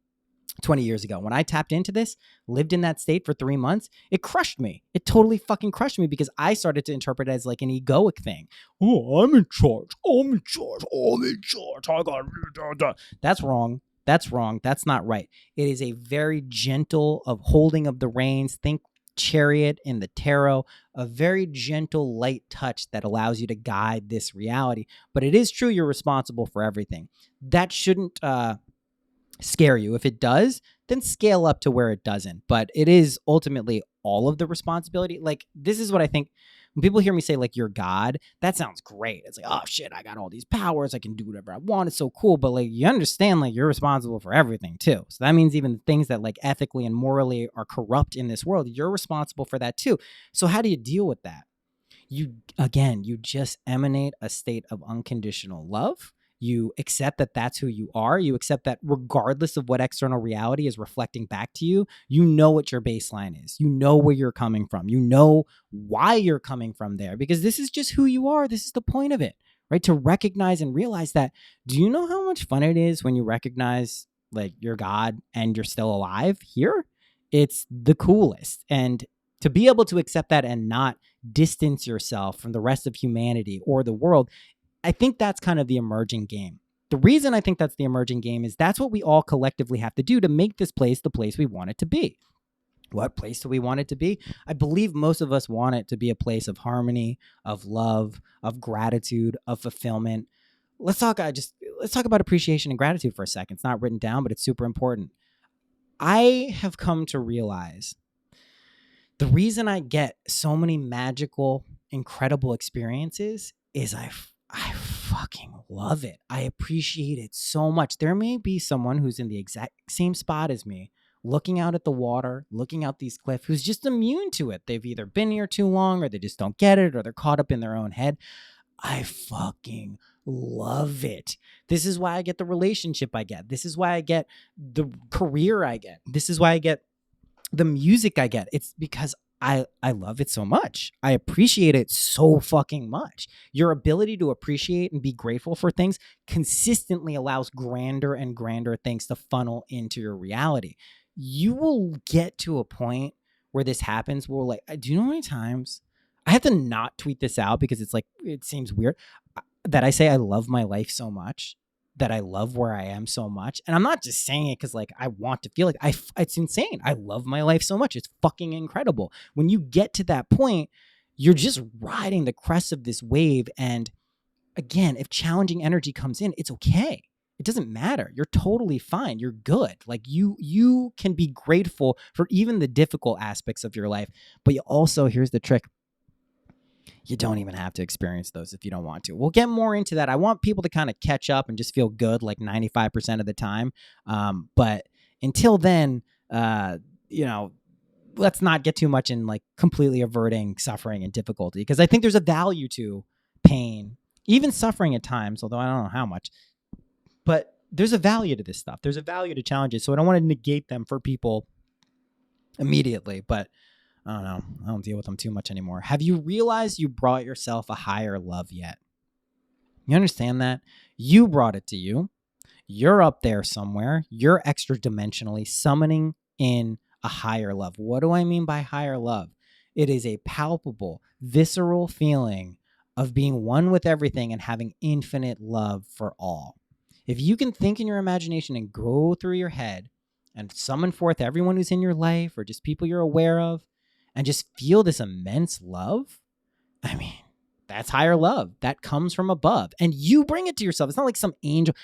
20 years ago. When I tapped into this, lived in that state for 3 months, it crushed me. It totally fucking crushed me, because I started to interpret it as like an egoic thing. Oh, I'm in charge. I'm in charge. I'm in charge. I got... That's wrong. That's wrong. That's not right. It is a very gentle of holding of the reins. Think Chariot in the tarot, a very gentle, light touch that allows you to guide this reality. But it is true, you're responsible for everything. That shouldn't scare you. If it does, then scale up to where it doesn't. But it is ultimately all of the responsibility. Like, this is what I think when people hear me say, like, you're God, that sounds great. It's like, oh shit, I got all these powers, I can do whatever I want, it's so cool. But like, you understand, like, you're responsible for everything too. So that means even the things that like ethically and morally are corrupt in this world, you're responsible for that too. So how do you deal with that? You just emanate a state of unconditional love. You accept that that's who you are. You accept that regardless of what external reality is reflecting back to you, you know what your baseline is. You know where you're coming from. You know why you're coming from there, because this is just who you are. This is the point of it, right? To recognize and realize that. Do you know how much fun it is when you recognize like you're God and you're still alive here? It's the coolest. And to be able to accept that and not distance yourself from the rest of humanity or the world, I think that's kind of the emerging game. The reason I think that's the emerging game is that's what we all collectively have to do to make this place the place we want it to be. What place do we want it to be? I believe most of us want it to be a place of harmony, of love, of gratitude, of fulfillment. Let's talk about appreciation and gratitude for a second. It's not written down, but it's super important. I have come to realize the reason I get so many magical, incredible experiences is I fucking love it. I appreciate it so much. There may be someone who's in the exact same spot as me, looking out at the water, looking out these cliffs, who's just immune to it. They've either been here too long or they just don't get it or they're caught up in their own head. I fucking love it. This is why I get the relationship I get. This is why I get the career I get. This is why I get the music I get. It's because I love it so much. I appreciate it so fucking much. Your ability to appreciate and be grateful for things consistently allows grander and grander things to funnel into your reality. You will get to a point where this happens where, like, do you know how many times I have to not tweet this out because it's like, it seems weird that I say I love my life so much, that I love where I am so much. And I'm not just saying it because like I want to feel like it's insane. I love my life so much. It's fucking incredible. When you get to that point, you're just riding the crest of this wave. And again, if challenging energy comes in, it's okay. It doesn't matter. You're totally fine. You're good. Like you can be grateful for even the difficult aspects of your life. But you also, here's the trick, you don't even have to experience those if you don't want to. We'll get more into that. I want people to kind of catch up and just feel good like 95% of the time. But until then, let's not get too much in like completely averting suffering and difficulty, because I think there's a value to pain, even suffering at times, although I don't know how much. But there's a value to this stuff. There's a value to challenges. So I don't want to negate them for people immediately, but I don't know. I don't deal with them too much anymore. Have you realized you brought yourself a higher love yet? You understand that? You brought it to you. You're up there somewhere. You're extra dimensionally summoning in a higher love. What do I mean by higher love? It is a palpable, visceral feeling of being one with everything and having infinite love for all. If you can think in your imagination and go through your head and summon forth everyone who's in your life or just people you're aware of, and just feel this immense love, I mean, that's higher love. That comes from above. And you bring it to yourself. It's not like some angel,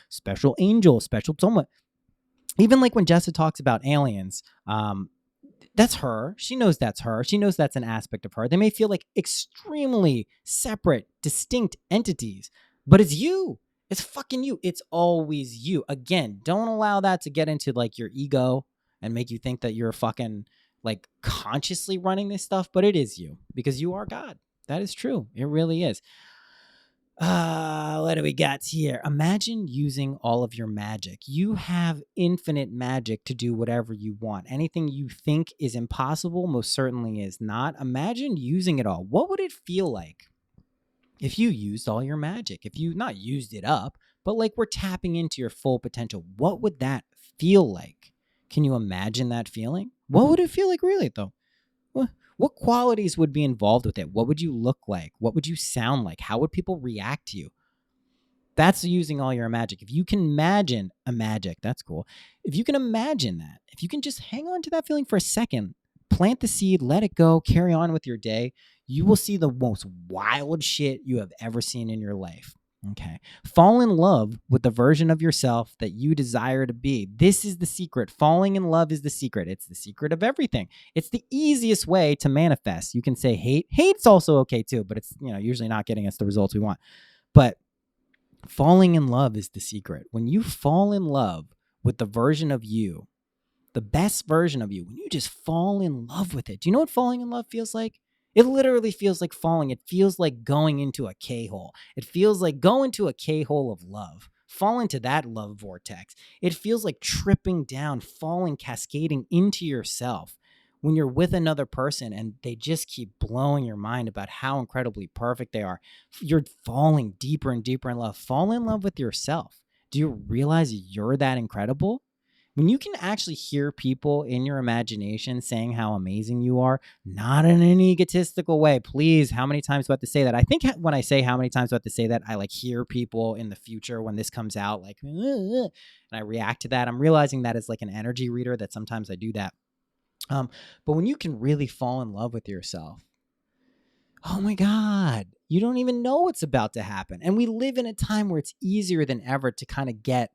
special someone. Even like when Jessa talks about aliens, that's her. She knows that's her. She knows that's an aspect of her. They may feel like extremely separate, distinct entities, but it's you. It's fucking you. It's always you. Again, don't allow that to get into like your ego and make you think that you're fucking like consciously running this stuff, but it is you, because you are God. That is true. It really is. What do we got here? Imagine using all of your magic. You have infinite magic to do whatever you want. Anything you think is impossible most certainly is not. Imagine using it all. What would it feel like if you used all your magic? If you not used it up, but like we're tapping into your full potential. What would that feel like? Can you imagine that feeling? What would it feel like really, though? What qualities would be involved with it? What would you look like? What would you sound like? How would people react to you? That's using all your magic. If you can imagine a magic, that's cool. If you can imagine that, if you can just hang on to that feeling for a second, plant the seed, let it go, carry on with your day, you will see the most wild shit you have ever seen in your life. Okay. Fall in love with the version of yourself that you desire to be. This is the secret. Falling in love is the secret. It's the secret of everything. It's the easiest way to manifest. You can say hate. Hate's also okay too, but it's, usually not getting us the results we want. But falling in love is the secret. When you fall in love with the version of you, the best version of you, when you just fall in love with it. Do you know what falling in love feels like? It literally feels like falling. It feels like going into a K-hole. It feels like going to a K-hole of love. Fall into that love vortex. It feels like tripping down, falling, cascading into yourself when you're with another person and they just keep blowing your mind about how incredibly perfect they are. You're falling deeper and deeper in love. Fall in love with yourself. Do you realize you're that incredible? When you can actually hear people in your imagination saying how amazing you are, not in an egotistical way, please, how many times do I have to say that? I think when I say how many times do I have to say that, I like hear people in the future when this comes out, like, and I react to that. I'm realizing that as like an energy reader that sometimes I do that. But when you can really fall in love with yourself, oh my God, you don't even know what's about to happen. And we live in a time where it's easier than ever to kind of get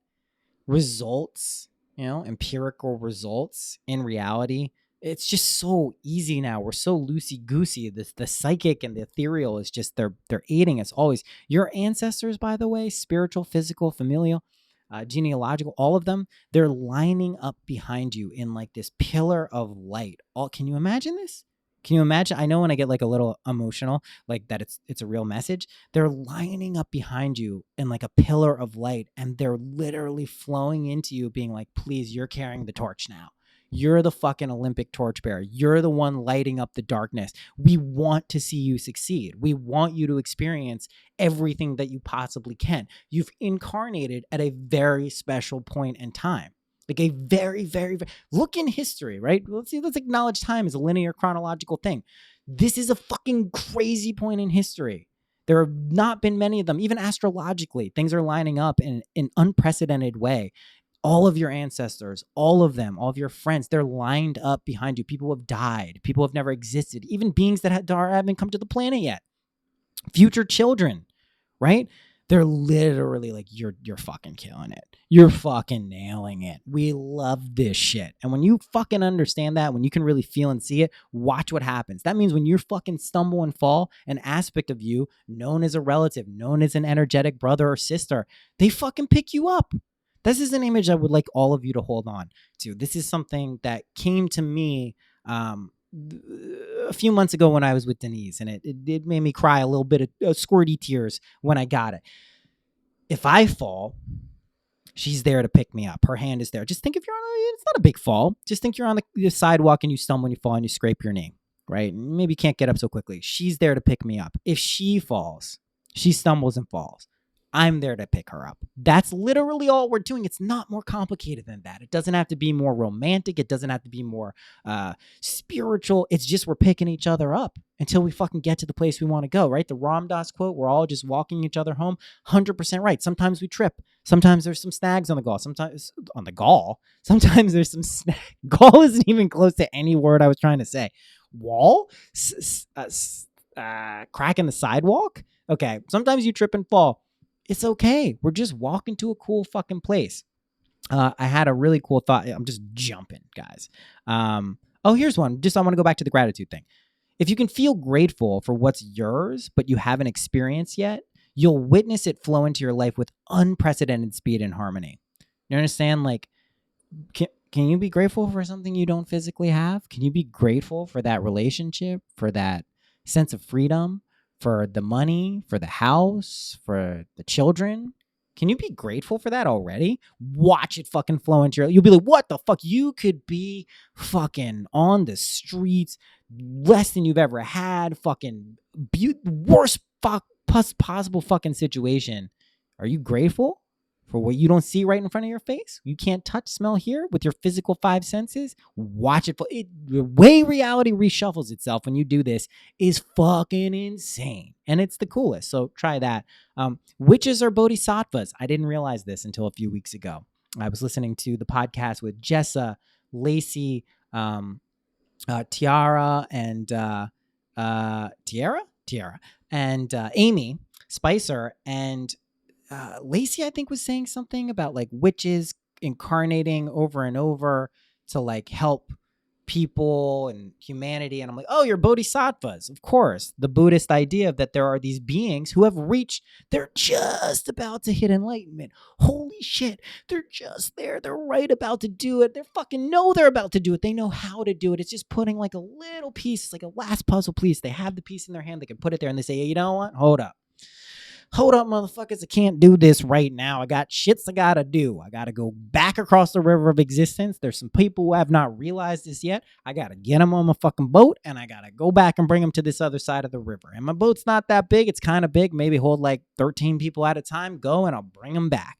results, empirical results in reality. It's just so easy now. We're so loosey goosey. The psychic and the ethereal is just they're aiding us always. Your ancestors, by the way, spiritual, physical, familial, genealogical, all of them, they're lining up behind you in like this pillar of light. Can you imagine this? Can you imagine? I know when I get like a little emotional, like that it's a real message. They're lining up behind you in like a pillar of light, and they're literally flowing into you, being like, please, you're carrying the torch now. You're the fucking Olympic torchbearer. You're the one lighting up the darkness. We want to see you succeed. We want you to experience everything that you possibly can. You've incarnated at a very special point in time. Like a very, very, very look in history, right? Let's acknowledge time as a linear chronological thing. This is a fucking crazy point in history. There have not been many of them. Even astrologically, things are lining up in an unprecedented way. All of your ancestors, all of them, all of your friends, they're lined up behind you. People have died. People have never existed. Even beings that haven't come to the planet yet. Future children, right? They're literally like, you're fucking killing it. You're fucking nailing it. We love this shit. And when you fucking understand that, when you can really feel and see it, watch what happens. That means when you fucking stumble and fall, an aspect of you known as a relative, known as an energetic brother or sister, they fucking pick you up. This is an image I would like all of you to hold on to. This is something that came to me a few months ago when I was with Denise, and it made me cry a little bit of squirty tears when I got it. If I fall, she's there to pick me up. Her hand is there. Just think if it's not a big fall. Just think you're on the sidewalk and you stumble and you fall and you scrape your knee, right? Maybe you can't get up so quickly. She's there to pick me up. If she falls, she stumbles and falls, I'm there to pick her up. That's literally all we're doing. It's not more complicated than that. It doesn't have to be more romantic. It doesn't have to be more spiritual. It's just we're picking each other up until we fucking get to the place we want to go, right? The Ram Dass quote, we're all just walking each other home. 100% right. Sometimes we trip. Sometimes there's some snags on the gall. Sometimes on the gall. Sometimes there's some gall isn't even close to any word I was trying to say. Wall? Crack in the sidewalk? Okay. Sometimes you trip and fall. It's okay. We're just walking to a cool fucking place. I had a really cool thought. I'm just jumping, guys. Here's one. I want to go back to the gratitude thing. If you can feel grateful for what's yours, but you haven't experienced yet, you'll witness it flow into your life with unprecedented speed and harmony. You understand? Like, can you be grateful for something you don't physically have? Can you be grateful for that relationship, for that sense of freedom? For the money, for the house, for the children? Can you be grateful for that already? Watch it fucking flow into your... You'll be like, what the fuck? You could be fucking on the streets, less than you've ever had, fucking worst possible fucking situation. Are you grateful for what you don't see right in front of your face? You can't touch, smell, hear with your physical five senses? Watch it. The way reality reshuffles itself when you do this is fucking insane. And it's the coolest. So try that. Witches are bodhisattvas. I didn't realize this until a few weeks ago. I was listening to the podcast with Jessa, Lacey, Tiara, and Tiara, and Amy Spicer, and Lacey, I think, was saying something about like witches incarnating over and over to like help people and humanity. And I'm like, oh, you're bodhisattvas. Of course. The Buddhist idea of that there are these beings who have reached, they're just about to hit enlightenment. Holy shit. They're just there. They're right about to do it. They fucking know they're about to do it. They know how to do it. It's just putting like a little piece, it's like a last puzzle piece. They have the piece in their hand. They can put it there and they say, hey, you know what? Hold up, motherfuckers. I can't do this right now. I got shits I gotta do. I gotta go back across the river of existence. There's some people who have not realized this yet. I gotta get them on my fucking boat and I gotta go back and bring them to this other side of the river. And my boat's not that big. It's kind of big. Maybe hold like 13 people at a time. Go and I'll bring them back.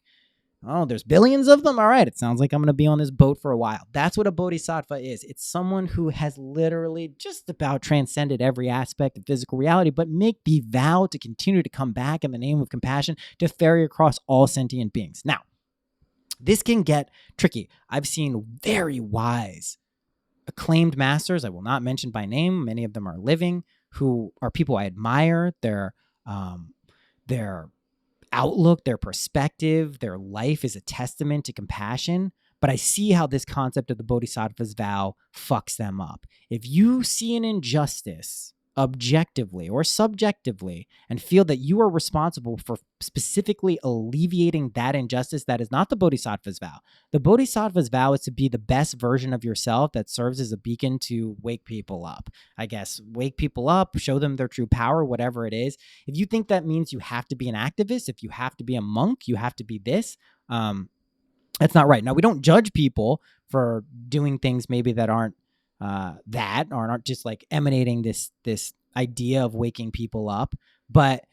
Oh, there's billions of them? All right. It sounds like I'm going to be on this boat for a while. That's what a bodhisattva is. It's someone who has literally just about transcended every aspect of physical reality, but make the vow to continue to come back in the name of compassion to ferry across all sentient beings. Now, this can get tricky. I've seen very wise, acclaimed masters, I will not mention by name. Many of them are living, who are people I admire. Their outlook, their perspective, their life is a testament to compassion. But I see how this concept of the Bodhisattva's vow fucks them up. If you see an injustice objectively or subjectively and feel that you are responsible for specifically alleviating that injustice, that is not the Bodhisattva's vow. The Bodhisattva's vow is to be the best version of yourself that serves as a beacon to wake people up. I guess wake people up, show them their true power, whatever it is. If you think that means you have to be an activist, if you have to be a monk, you have to be this, that's not right. Now, we don't judge people for doing things maybe that aren't aren't just like emanating this idea of waking people up, but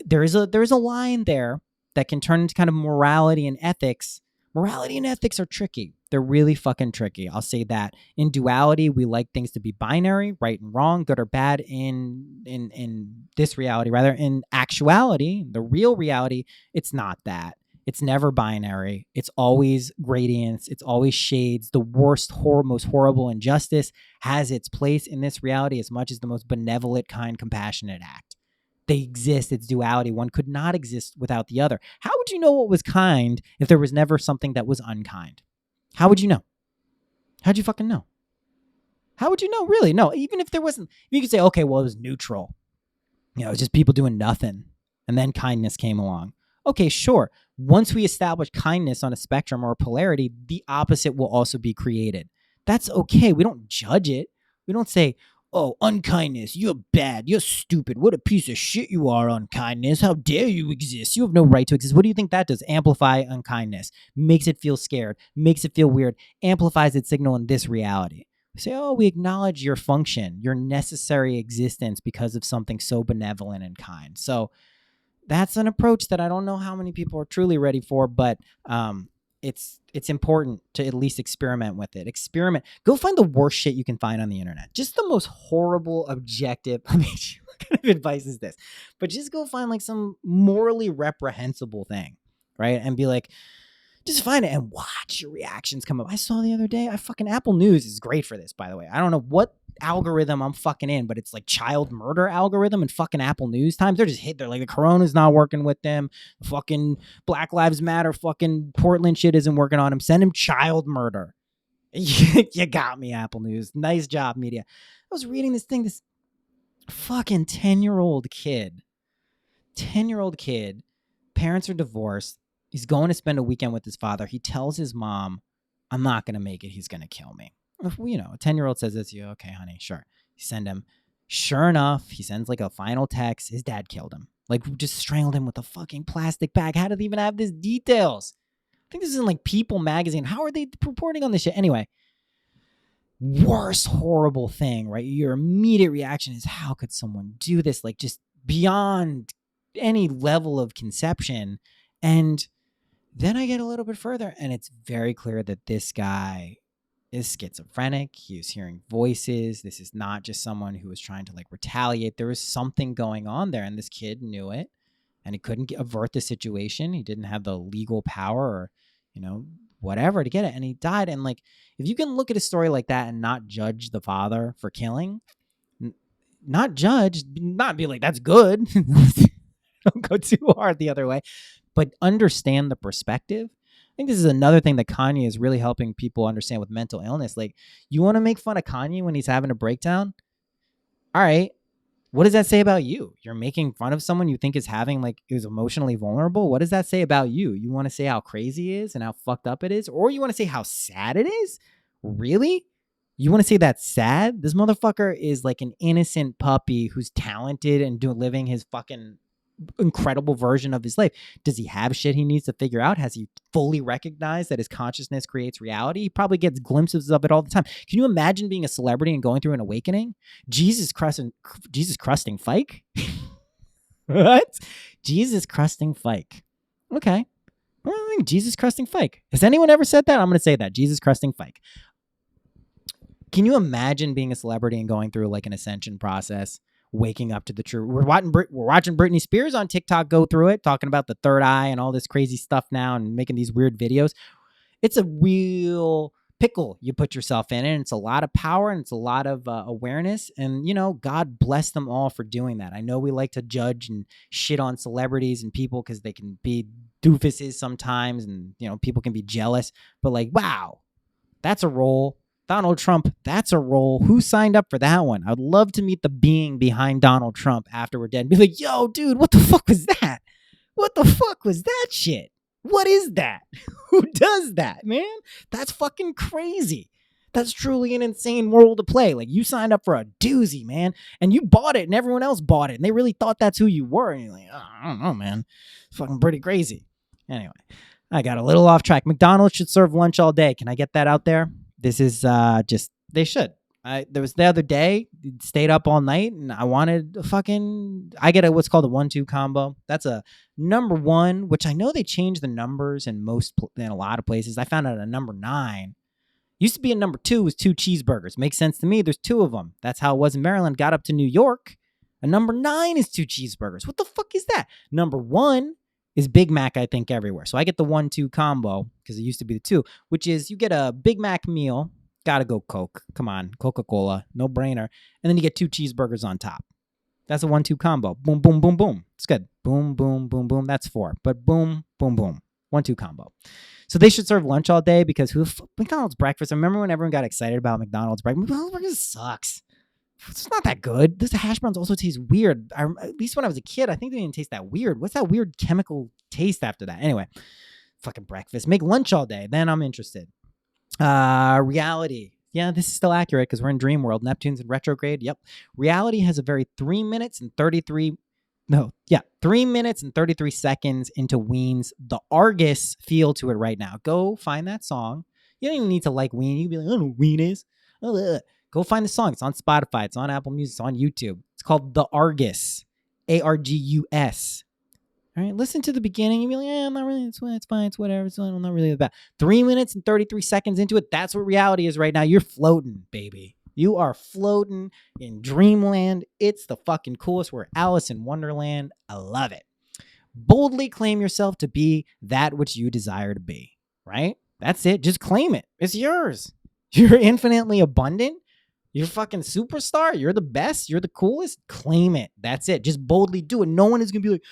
there's a line there that can turn into kind of morality and ethics. Morality and ethics are tricky. They're really fucking tricky. I'll say that. In duality, we like things to be binary, right and wrong, good or bad. In this reality, rather, in actuality, the real reality, it's not that. It's never binary. It's always gradients. It's always shades. The worst, most horrible injustice has its place in this reality as much as the most benevolent, kind, compassionate act. They exist. It's duality. One could not exist without the other. How would you know what was kind if there was never something that was unkind? How would you know? How'd you fucking know? How would you know? Really? No. Even if there wasn't, you could say, okay, well, it was neutral. You know, it's just people doing nothing. And then kindness came along. Okay, sure. Once we establish kindness on a spectrum or a polarity, the opposite will also be created. That's okay. We don't judge it. We don't say, oh, unkindness, you're bad, you're stupid, what a piece of shit you are, unkindness, how dare you exist, you have no right to exist. What do you think that does? Amplify unkindness, makes it feel scared, makes it feel weird, amplifies its signal in this reality. We say, oh, we acknowledge your function, your necessary existence because of something so benevolent and kind. So that's an approach that I don't know how many people are truly ready for, but it's important to at least experiment with it. Experiment. Go find the worst shit you can find on the internet. Just the most horrible, objective. I mean, what kind of advice is this? But just go find like some morally reprehensible thing, right? And be like, just find it and watch your reactions come up. I saw the other day, Apple News is great for this, by the way. I don't know what algorithm I'm fucking in, but it's like child murder algorithm and fucking Apple News Times. They're just hit. They're like, the corona's not working with them. The fucking Black Lives Matter fucking Portland shit isn't working on them. Send him child murder. You got me, Apple News. Nice job, media. I was reading this thing, this fucking 10-year-old kid, parents are divorced. He's going to spend a weekend with his father. He tells his mom, I'm not going to make it. He's going to kill me. You know, a 10-year-old says this, you okay, honey, sure. You send him. Sure enough, he sends like a final text. His dad killed him. Like just strangled him with a fucking plastic bag. How do they even have these details? I think this is in like People magazine. How are they reporting on this shit? Anyway, worst horrible thing, right? Your immediate reaction is, how could someone do this? Like just beyond any level of conception. And then I get a little bit further and it's very clear that this guy is schizophrenic. He was hearing voices. This is not just someone who was trying to like retaliate. There was something going on there and this kid knew it and he couldn't avert the situation. He didn't have the legal power or, you know, whatever to get it. And he died. And like, if you can look at a story like that and not judge the father for killing, not judge, not be like, that's good. Don't go too hard the other way. but understand the perspective. I think this is another thing that Kanye is really helping people understand with mental illness. Like, you want to make fun of Kanye when he's having a breakdown? All right. What does that say about you? You're making fun of someone you think is having, like, is emotionally vulnerable. What does that say about you? You want to say how crazy it is and how fucked up it is? Or you want to say how sad it is? Really? You want to say that's sad? This motherfucker is like an innocent puppy who's talented and living his fucking incredible version of his life. Does he have shit he needs to figure out? Has he fully recognized that his consciousness creates reality? He probably gets glimpses of it all the time. Can you imagine being a celebrity and going through an awakening? Jesus crusting Fike? What? Jesus crusting Fike. Okay. Well, I think Jesus crusting Fike. Has anyone ever said that? I'm going to say that. Jesus crusting Fike. Can you imagine being a celebrity and going through like an ascension process? Waking up to the truth. We're watching Britney Spears on TikTok go through it, talking about the third eye and all this crazy stuff now and making these weird videos. It's a real pickle you put yourself in, and it's a lot of power and it's a lot of awareness. And, you know, God bless them all for doing that. I know we like to judge and shit on celebrities and people because they can be doofuses sometimes and, you know, people can be jealous. But like, wow, that's a role. Donald Trump, that's a role. Who signed up for that one? I'd love to meet the being behind Donald Trump after we're dead and be like, yo, dude, what the fuck was that? What the fuck was that shit? What is that? Who does that, man? That's fucking crazy. That's truly an insane role to play. Like, you signed up for a doozy, man, and you bought it and everyone else bought it and they really thought that's who you were. And you're like, oh, I don't know, man. It's fucking pretty crazy. Anyway, I got a little off track. McDonald's should serve lunch all day. Can I get that out there? This is just, they should. There was the other day, stayed up all night and I wanted I get what's called a 1-2 combo. That's a number 1, which I know they changed the numbers in a lot of places. I found out a number 9. Used to be a number 2 was 2 cheeseburgers. Makes sense to me. There's 2 of them. That's how it was in Maryland. Got up to New York. A number 9 is 2 cheeseburgers. What the fuck is that? Number 1 is Big Mac, I think, everywhere. So I get the 1-2 combo because it used to be the 2, which is you get a Big Mac meal. Gotta go Coke. Come on. Coca-Cola. No brainer. And then you get 2 cheeseburgers on top. That's a 1-2 combo. Boom, boom, boom, boom. It's good. Boom, boom, boom, boom. That's 4. But boom, boom, boom. 1-2 combo. So they should serve lunch all day because McDonald's breakfast. I remember when everyone got excited about McDonald's breakfast. McDonald's breakfast sucks. It's not that good. The hash browns also taste weird. At least when I was a kid, I think they didn't taste that weird. What's that weird chemical taste after that? Anyway, fucking breakfast. Make lunch all day. Then I'm interested. Reality. Yeah, this is still accurate because we're in dream world. Neptune's in retrograde. Yep. Reality has a very 3 minutes and 33 seconds into Ween's The Argus feel to it right now. Go find that song. You don't even need to like Ween. You can be like, I don't know what Ween is. Go find the song. It's on Spotify. It's on Apple Music. It's on YouTube. It's called The Argus. Argus. All right, listen to the beginning. You'll be like, I'm not really, it's fine, it's whatever. It's not really that bad. 3 minutes and 33 seconds into it, that's what reality is right now. You're floating, baby. You are floating in dreamland. It's the fucking coolest. We're Alice in Wonderland. I love it. Boldly claim yourself to be that which you desire to be, right? That's it. Just claim it. It's yours. You're infinitely abundant. You're fucking superstar. You're the best. You're the coolest. Claim it. That's it. Just boldly do it. No one is going to be like,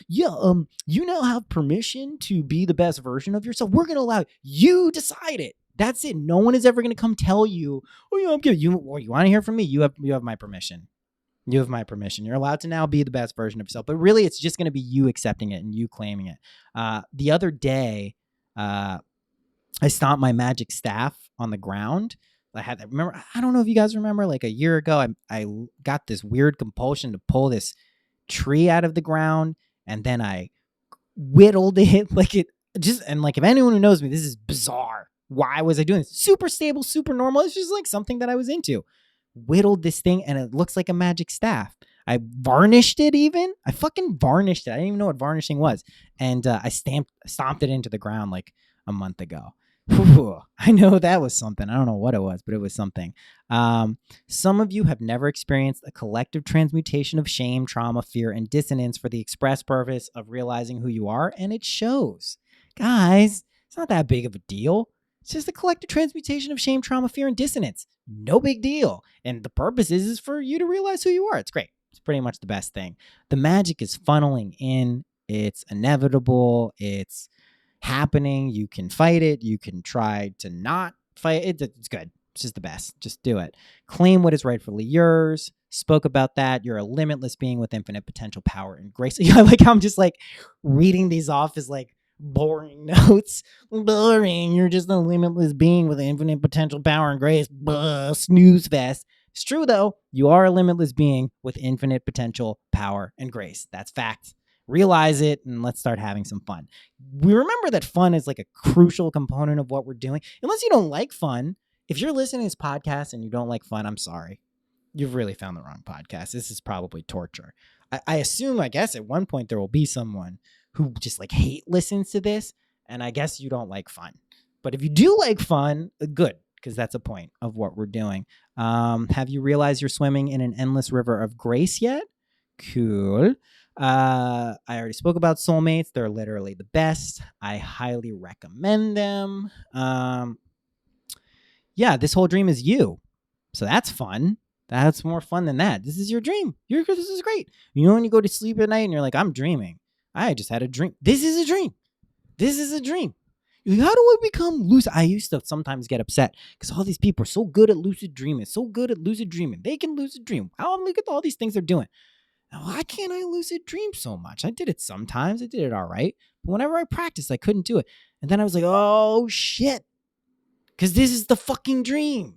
you now have permission to be the best version of yourself. We're going to allow you decide it. That's it. No one is ever going to come tell you, oh, yeah, I'm good. You want to hear from me? You have my permission. You have my permission. You're allowed to now be the best version of yourself. But really, it's just going to be you accepting it and you claiming it. The other day, I stomped my magic staff on the ground. I don't know if you guys remember, like a year ago, I got this weird compulsion to pull this tree out of the ground, and then I whittled it and if anyone who knows me, this is bizarre. Why was I doing this? Super stable, super normal. It's just like something that I was into. Whittled this thing and it looks like a magic staff. I varnished it even. I fucking varnished it. I didn't even know what varnishing was. And I stomped it into the ground like a month ago. Whew, I know that was something. I don't know what it was, but it was something. Some of you have never experienced a collective transmutation of shame, trauma, fear, and dissonance for the express purpose of realizing who you are, and it shows. Guys, it's not that big of a deal. It's just a collective transmutation of shame, trauma, fear, and dissonance. No big deal. And the purpose is for you to realize who you are. It's great. It's pretty much the best thing. The magic is funneling in. It's inevitable. It's happening. You can fight it. You can try to not fight it. It's good. It's just the best. Just do it. Claim what is rightfully yours. Spoke about that. You're a limitless being with infinite potential, power, and grace. I like how I'm just like reading these off as like boring notes. Boring. You're just a limitless being with infinite potential, power, and grace. Snooze fest. It's true though. You are a limitless being with infinite potential, power, and grace. That's fact. Realize it and let's start having some fun. We remember that fun is like a crucial component of what we're doing. Unless you don't like fun, if you're listening to this podcast and you don't like fun, I'm sorry. You've really found the wrong podcast. This is probably torture. I assume, I guess at one point there will be someone who just like hate listens to this, and I guess you don't like fun. But if you do like fun, good, because that's a point of what we're doing. Have you realized you're swimming in an endless river of grace yet? Cool. I already spoke about soulmates. They're literally the best. I highly recommend them. Yeah, this whole dream is you. So that's fun. That's more fun than that. This is your dream. This is great. You know, when you go to sleep at night and you're like, I'm dreaming. I just had a dream. This is a dream. This is a dream. You're like, how do I become lucid? I used to sometimes get upset because all these people are so good at lucid dreaming, so good at lucid dreaming. They can lucid dream. Oh, look at all these things they're doing. Why can't I lucid dream so much? I did it sometimes. I did it all right. But whenever I practiced, I couldn't do it. And then I was like, oh, shit. Because this is the fucking dream.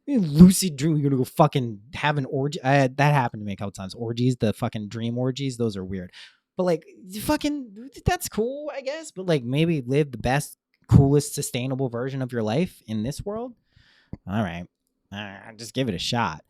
Lucid dream. You're going to go fucking have an orgy. That happened to me a couple times. Orgies, the fucking dream orgies. Those are weird. But like, fucking, that's cool, I guess. But like, maybe live the best, coolest, sustainable version of your life in this world. All right. Just give it a shot.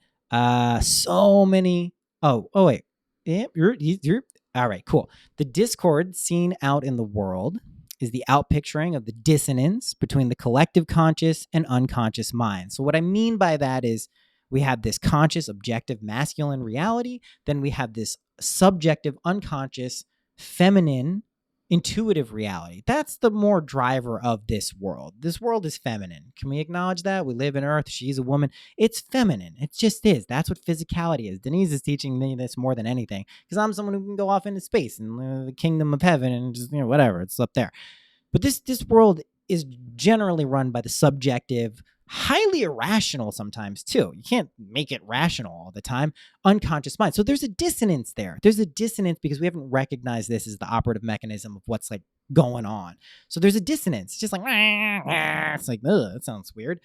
So many. Oh, wait. Yeah, you're all right, cool. The discord seen out in the world is the outpicturing of the dissonance between the collective conscious and unconscious mind. So what I mean by that is we have this conscious, objective, masculine reality. Then we have this subjective, unconscious, feminine, intuitive reality. That's the more driver of this world. This world is feminine. Can we acknowledge that? We live in Earth. She's a woman. It's feminine. It just is. That's what physicality is. Denise is teaching me this more than anything because I'm someone who can go off into space and the kingdom of heaven and just, whatever. It's up there. But this world is generally run by the subjective, highly irrational sometimes too. You can't make it rational all the time. Unconscious mind. So there's a dissonance there. There's a dissonance because we haven't recognized this as the operative mechanism of what's like going on. So there's a dissonance. It's just like, it's like, ugh, that sounds weird.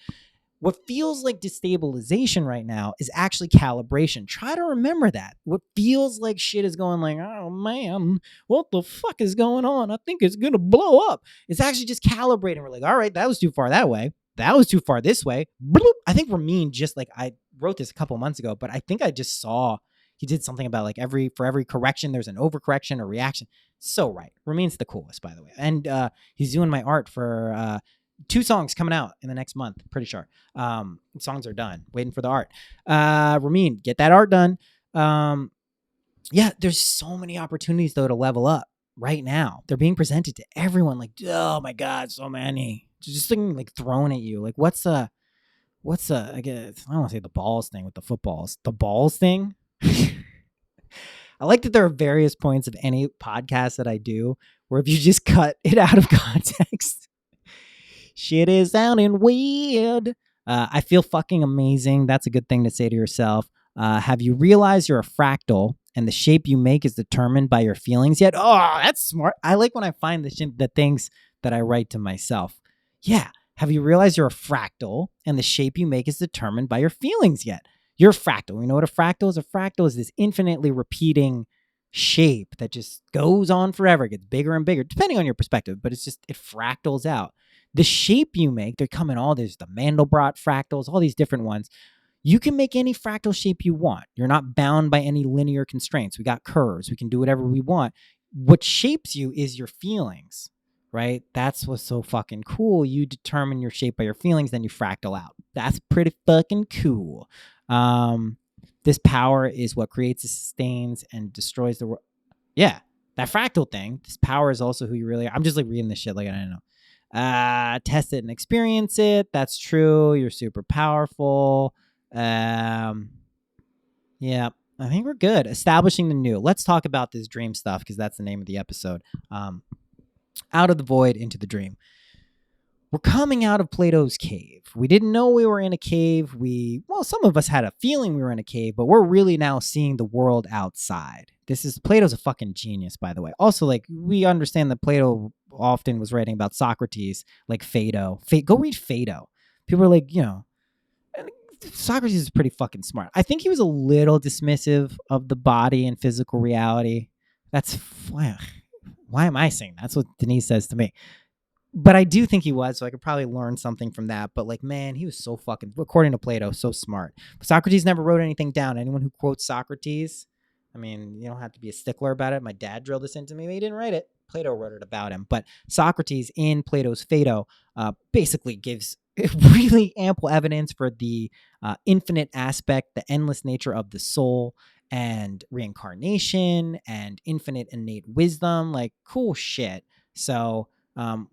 What feels like destabilization right now is actually calibration. Try to remember that. What feels like shit is going like, oh man, what the fuck is going on? I think it's going to blow up. It's actually just calibrating. We're like, all right, that was too far that way. That was too far this way. Bloop. I think Ramin just like, I wrote this a couple months ago, but I think I just saw he did something about like for every correction, there's an overcorrection or reaction. So right. Ramin's the coolest, by the way. And he's doing my art for 2 songs coming out in the next month, pretty sure. Songs are done. Waiting for the art. Ramin, get that art done. Yeah, there's so many opportunities though to level up right now. They're being presented to everyone like, oh my God, so many. Just thinking like thrown at you. Like what's I guess I don't want to say the balls thing with the footballs. The balls thing. I like that there are various points of any podcast that I do where if you just cut it out of context, shit is sounding weird. I feel fucking amazing. That's a good thing to say to yourself. Have you realized you're a fractal and the shape you make is determined by your feelings yet? Oh, that's smart. I like when I find the things that I write to myself. Yeah. Have you realized you're a fractal and the shape you make is determined by your feelings yet? You're a fractal. You know what a fractal is? A fractal is this infinitely repeating shape that just goes on forever. It gets bigger and bigger, depending on your perspective, but it fractals out. The shape you make, they're coming there's the Mandelbrot fractals, all these different ones. You can make any fractal shape you want. You're not bound by any linear constraints. We got curves. We can do whatever we want. What shapes you is your feelings, right? That's what's so fucking cool. You determine your shape by your feelings, then you fractal out. That's pretty fucking cool. This power is what creates, sustains, and destroys the world. Yeah, that fractal thing. This power is also who you really are. I'm just like reading this shit like I don't know. Test it and experience it. That's true. You're super powerful. Yeah. I think we're good. Establishing the new. Let's talk about this dream stuff because that's the name of the episode. Out of the void into the dream. We're coming out of Plato's cave. We didn't know we were in a cave. Some of us had a feeling we were in a cave, but we're really now seeing the world outside. Plato's a fucking genius, by the way. Also, like, we understand that Plato often was writing about Socrates, like Phaedo. Go read Phaedo. People are like, Socrates is pretty fucking smart. I think he was a little dismissive of the body and physical reality. That's why am I saying that? That's what Denise says to me. But I do think he was, so I could probably learn something from that. But like, man, he was so fucking, according to Plato, so smart. But Socrates never wrote anything down. Anyone who quotes Socrates, I mean, you don't have to be a stickler about it. My dad drilled this into me, but he didn't write it. Plato wrote it about him. But Socrates in Plato's Phaedo basically gives really ample evidence for the infinite aspect, the endless nature of the soul and reincarnation and infinite innate wisdom. Like, cool shit. So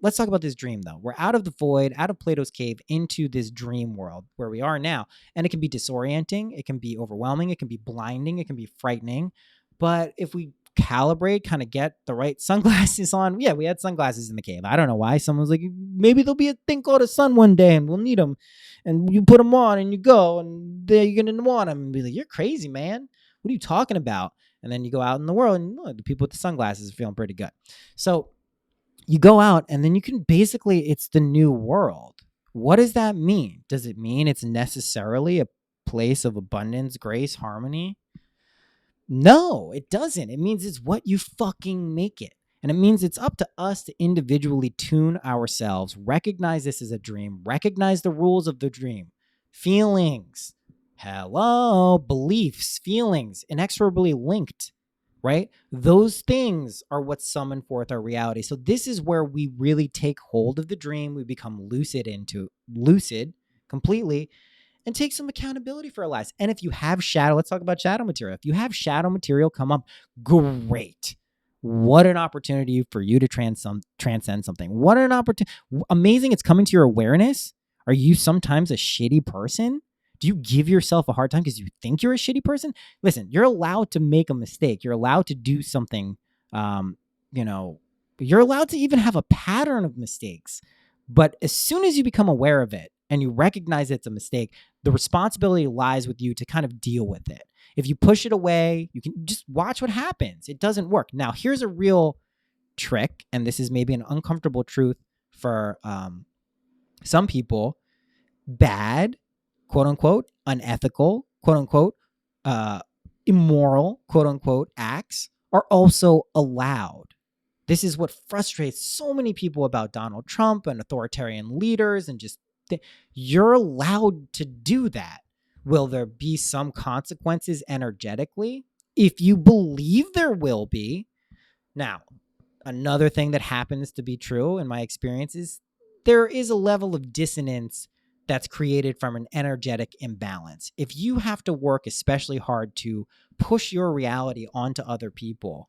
let's talk about this dream, though. We're out of the void, out of Plato's cave, into this dream world where we are now. And it can be disorienting. It can be overwhelming. It can be blinding. It can be frightening. But if we calibrate, kind of get the right sunglasses on. Yeah, we had sunglasses in the cave. I don't know why. Someone was like, maybe there'll be a thing called a sun one day and we'll need them. And you put them on and you go and you're going to want them. And be like, you're crazy, man. What are you talking about? And then you go out in the world and the people with the sunglasses are feeling pretty good. So you go out and then you can basically, it's the new world. What does that mean? Does it mean it's necessarily a place of abundance, grace, harmony? No, it doesn't. It means it's what you fucking make it. And it means it's up to us to individually tune ourselves, recognize this as a dream, recognize the rules of the dream, feelings, beliefs, feelings, inexorably linked, right? Those things are what summon forth our reality. So this is where we really take hold of the dream. We become lucid completely, and take some accountability for our lives. And if you have shadow, let's talk about shadow material. If you have shadow material come up, great. What an opportunity for you to transcend something. What an opportunity. Amazing. It's coming to your awareness. Are you sometimes a shitty person? Do you give yourself a hard time because you think you're a shitty person? Listen, you're allowed to make a mistake. You're allowed to do something, you're allowed to even have a pattern of mistakes. But as soon as you become aware of it and you recognize it's a mistake, the responsibility lies with you to kind of deal with it. If you push it away, you can just watch what happens. It doesn't work. Now, here's a real trick, and this is maybe an uncomfortable truth for some people. Bad, quote unquote, unethical, quote unquote, immoral, quote unquote, acts are also allowed. This is what frustrates so many people about Donald Trump and authoritarian leaders, and just you're allowed to do that. Will there be some consequences energetically? If you believe there will be. Now, another thing that happens to be true in my experience is there is a level of dissonance that's created from an energetic imbalance. If you have to work especially hard to push your reality onto other people,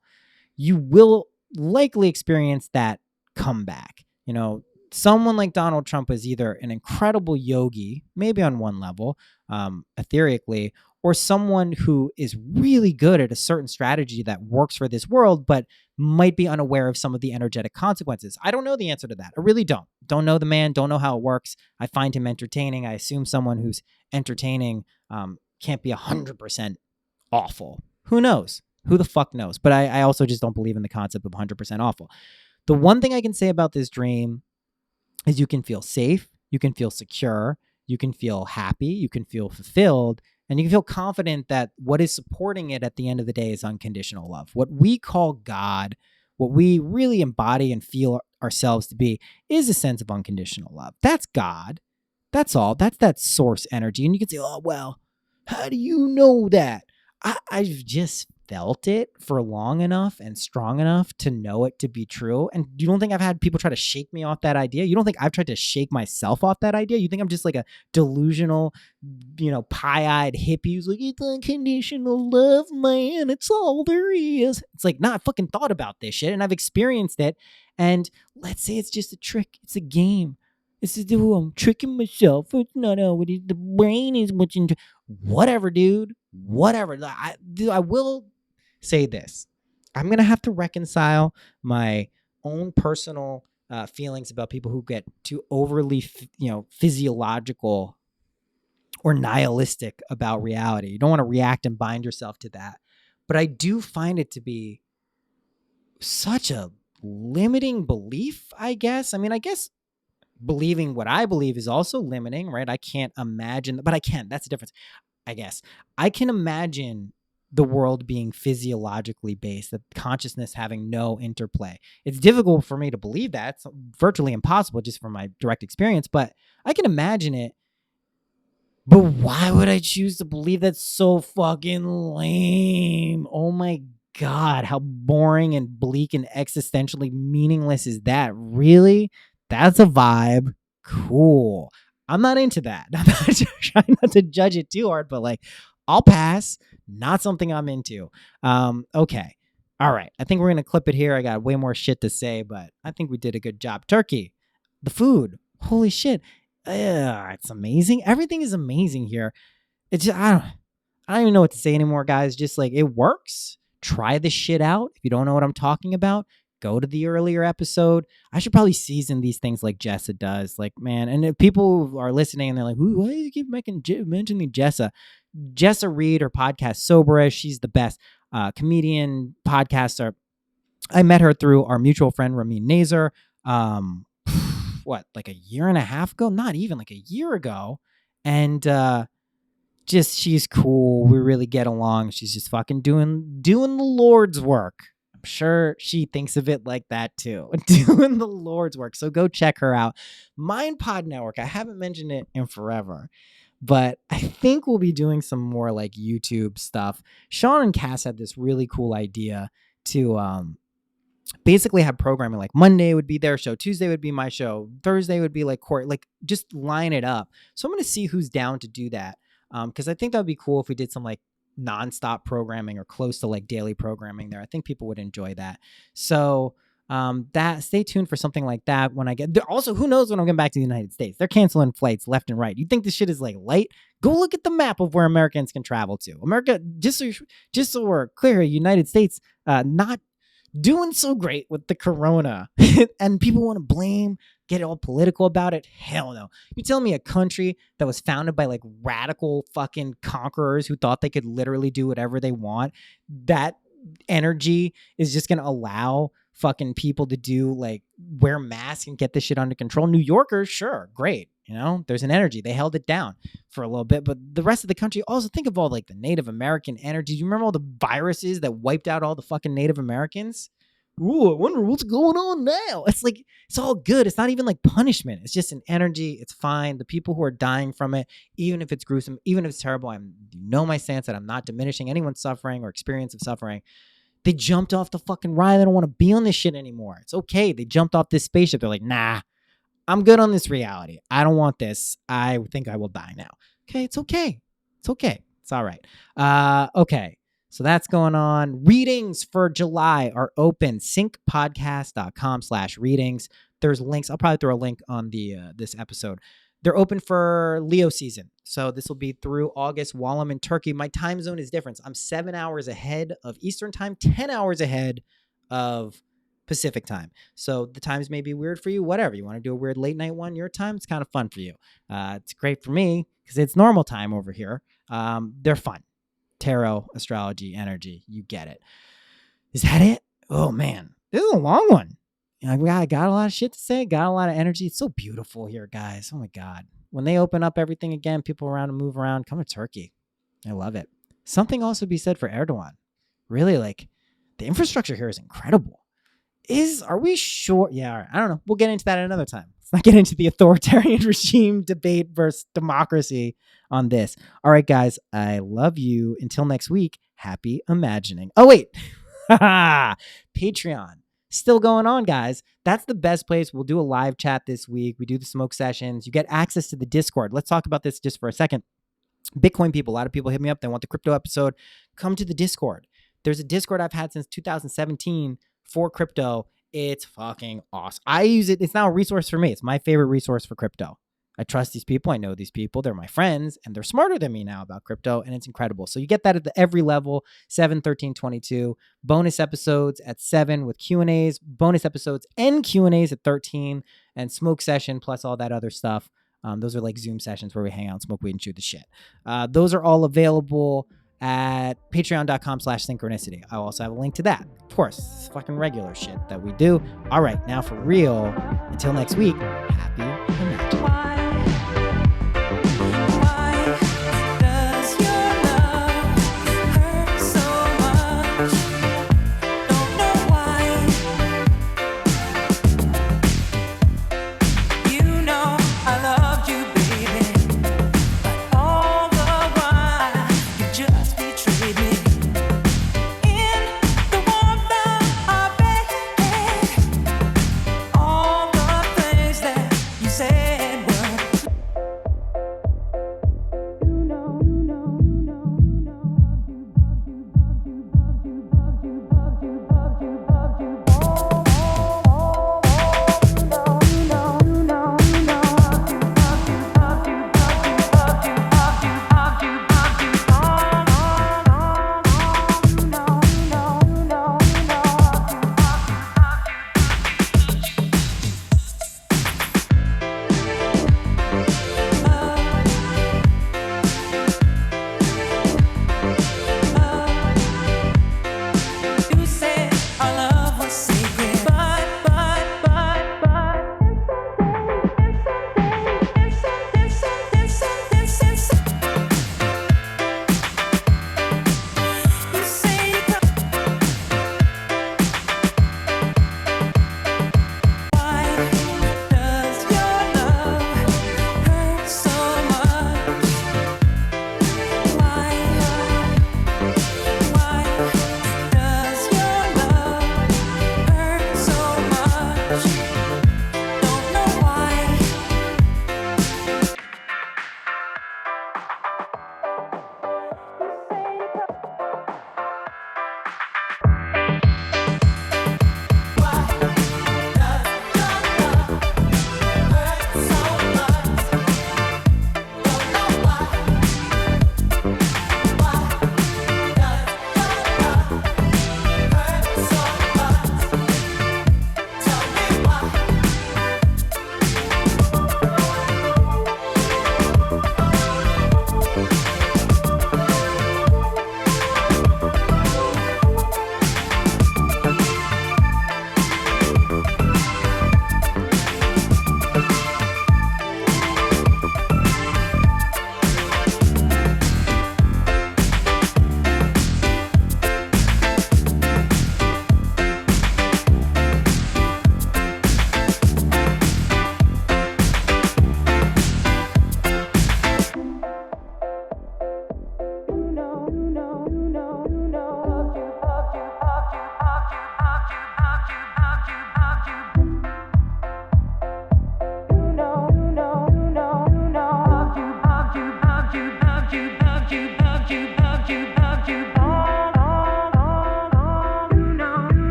you will likely experience that comeback. Someone like Donald Trump is either an incredible yogi, maybe on one level, etherically, or someone who is really good at a certain strategy that works for this world, but might be unaware of some of the energetic consequences. I don't know the answer to that. I really don't. Don't know the man, don't know how it works. I find him entertaining. I assume someone who's entertaining can't be 100% awful. Who knows? Who the fuck knows? But I also just don't believe in the concept of 100% awful. The one thing I can say about this dream is you can feel safe, you can feel secure, you can feel happy, you can feel fulfilled, and you can feel confident that what is supporting it at the end of the day is unconditional love. What we call God, what we really embody and feel ourselves to be, is a sense of unconditional love. That's God. That's all. That's that source energy. And you can say, oh, well, how do you know that? I've just felt it for long enough and strong enough to know it to be true. And you don't think I've had people try to shake me off that idea? You don't think I've tried to shake myself off that idea? You think I'm just like a delusional, pie-eyed hippie who's like, it's unconditional love, man. It's all there is. It's like, nah, I fucking thought about this shit and I've experienced it. And let's say it's just a trick. It's a game. This is who I'm tricking myself. It's not how it is. The brain is what's in. Whatever, dude. whatever. I will say this. I'm going to have to reconcile my own personal feelings about people who get too overly, physiological or nihilistic about reality. You don't want to react and bind yourself to that. But I do find it to be such a limiting belief, I guess. I mean, I guess believing what I believe is also limiting, right? I can't imagine, but I can. That's the difference, I guess. I can imagine the world being physiologically based, the consciousness having no interplay. It's difficult for me to believe that. It's virtually impossible just from my direct experience, but I can imagine it. But why would I choose to believe that's so fucking lame? Oh my God, how boring and bleak and existentially meaningless is that? Really? That's a vibe. Cool. I'm not into that. I'm not trying not to judge it too hard, but like, I'll pass. Not something I'm into. Okay. All right. I think we're going to clip it here. I got way more shit to say, but I think we did a good job. Turkey, the food. Holy shit. It's amazing. Everything is amazing here. It's just, I don't even know what to say anymore, guys. Just like, it works. Try this shit out. If you don't know what I'm talking about, go to the earlier episode. I should probably season these things like Jessa does. Like, man, and if people are listening and they're like, why do you keep mentioning Jessa? Jessa Reed, her podcast Soberish, she's the best comedian podcaster. I met her through our mutual friend Ramin Nazer. What, like a year and a half ago? Not even, like a year ago. And just, she's cool. We really get along. She's just fucking doing the Lord's work. I'm sure she thinks of it like that too. Doing the Lord's work. So go check her out. Mind Pod Network. I haven't mentioned it in forever, but I think we'll be doing some more like YouTube stuff. Sean and Cass had this really cool idea to basically have programming. Like Monday would be their show, Tuesday would be my show, Thursday would be like court, like just line it up. So I'm going to see who's down to do that. Because I think that would be cool if we did some like nonstop programming or close to like daily programming there. I think people would enjoy that. So that, stay tuned for something like that when I get there. Also, who knows when I'm getting back to the United States? They're canceling flights left and right. You think this shit is like light? Go look at the map of where Americans can travel to. America, just so we're clear, United States, not doing so great with the corona. And people want to get all political about it. Hell no. You tell me a country that was founded by like radical fucking conquerors who thought they could literally do whatever they want, that energy is just going to allow fucking people to do like wear masks and get this shit under control. New Yorkers, sure, great. You know, there's an energy. They held it down for a little bit, but the rest of the country, also think of all like the Native American energy. Do you remember all the viruses that wiped out all the fucking Native Americans? Ooh, I wonder what's going on now. It's like, it's all good. It's not even like punishment. It's just an energy. It's fine. The people who are dying from it, even if it's gruesome, even if it's terrible, my stance that I'm not diminishing anyone's suffering or experience of suffering. They jumped off the fucking ride. They don't want to be on this shit anymore. It's okay. They jumped off this spaceship. They're like, nah, I'm good on this reality. I don't want this. I think I will die now. Okay, it's okay. It's okay. It's all right. Okay. So that's going on. Readings for July are open. syncpodcast.com/readings. There's links. I'll probably throw a link on the this episode. They're open for Leo season. So this will be through August while I'm in Turkey. My time zone is different. I'm 7 hours ahead of Eastern time, 10 hours ahead of Pacific time. So the times may be weird for you, whatever. You want to do a weird late night one, your time, it's kind of fun for you. It's great for me because it's normal time over here. They're fun. Tarot, astrology, energy. You get it. Is that it? Oh, man. This is a long one. I got a lot of shit to say. Got a lot of energy. It's so beautiful here, guys. Oh, my God. When they open up everything again, people around to move around, come to Turkey. I love it. Something also be said for Erdogan. Really, like, the infrastructure here is incredible. Are we sure? Yeah, all right. I don't know. We'll get into that another time. Let's not get into the authoritarian regime debate versus democracy on this. All right, guys. I love you. Until next week, happy imagining. Oh, wait. Patreon. Still going on, guys. That's the best place. We'll do a live chat this week. We do the smoke sessions. You get access to the Discord. Let's talk about this just for a second. Bitcoin people, a lot of people hit me up. They want the crypto episode. Come to the Discord. There's a Discord I've had since 2017 for crypto. It's fucking awesome. I use it. It's now a resource for me. It's my favorite resource for crypto. I trust these people. I know these people. They're my friends, and they're smarter than me now about crypto, and it's incredible. So you get that at every level, 7, 13, 22. Bonus episodes at 7 with Q&As, bonus episodes and Q&As at 13, and smoke session plus all that other stuff. Those are like Zoom sessions where we hang out, smoke weed, and shoot the shit. Those are all available at patreon.com/synchronicity. I'll also have a link to that. Of course, it's fucking regular shit that we do. All right, now for real, until next week, happy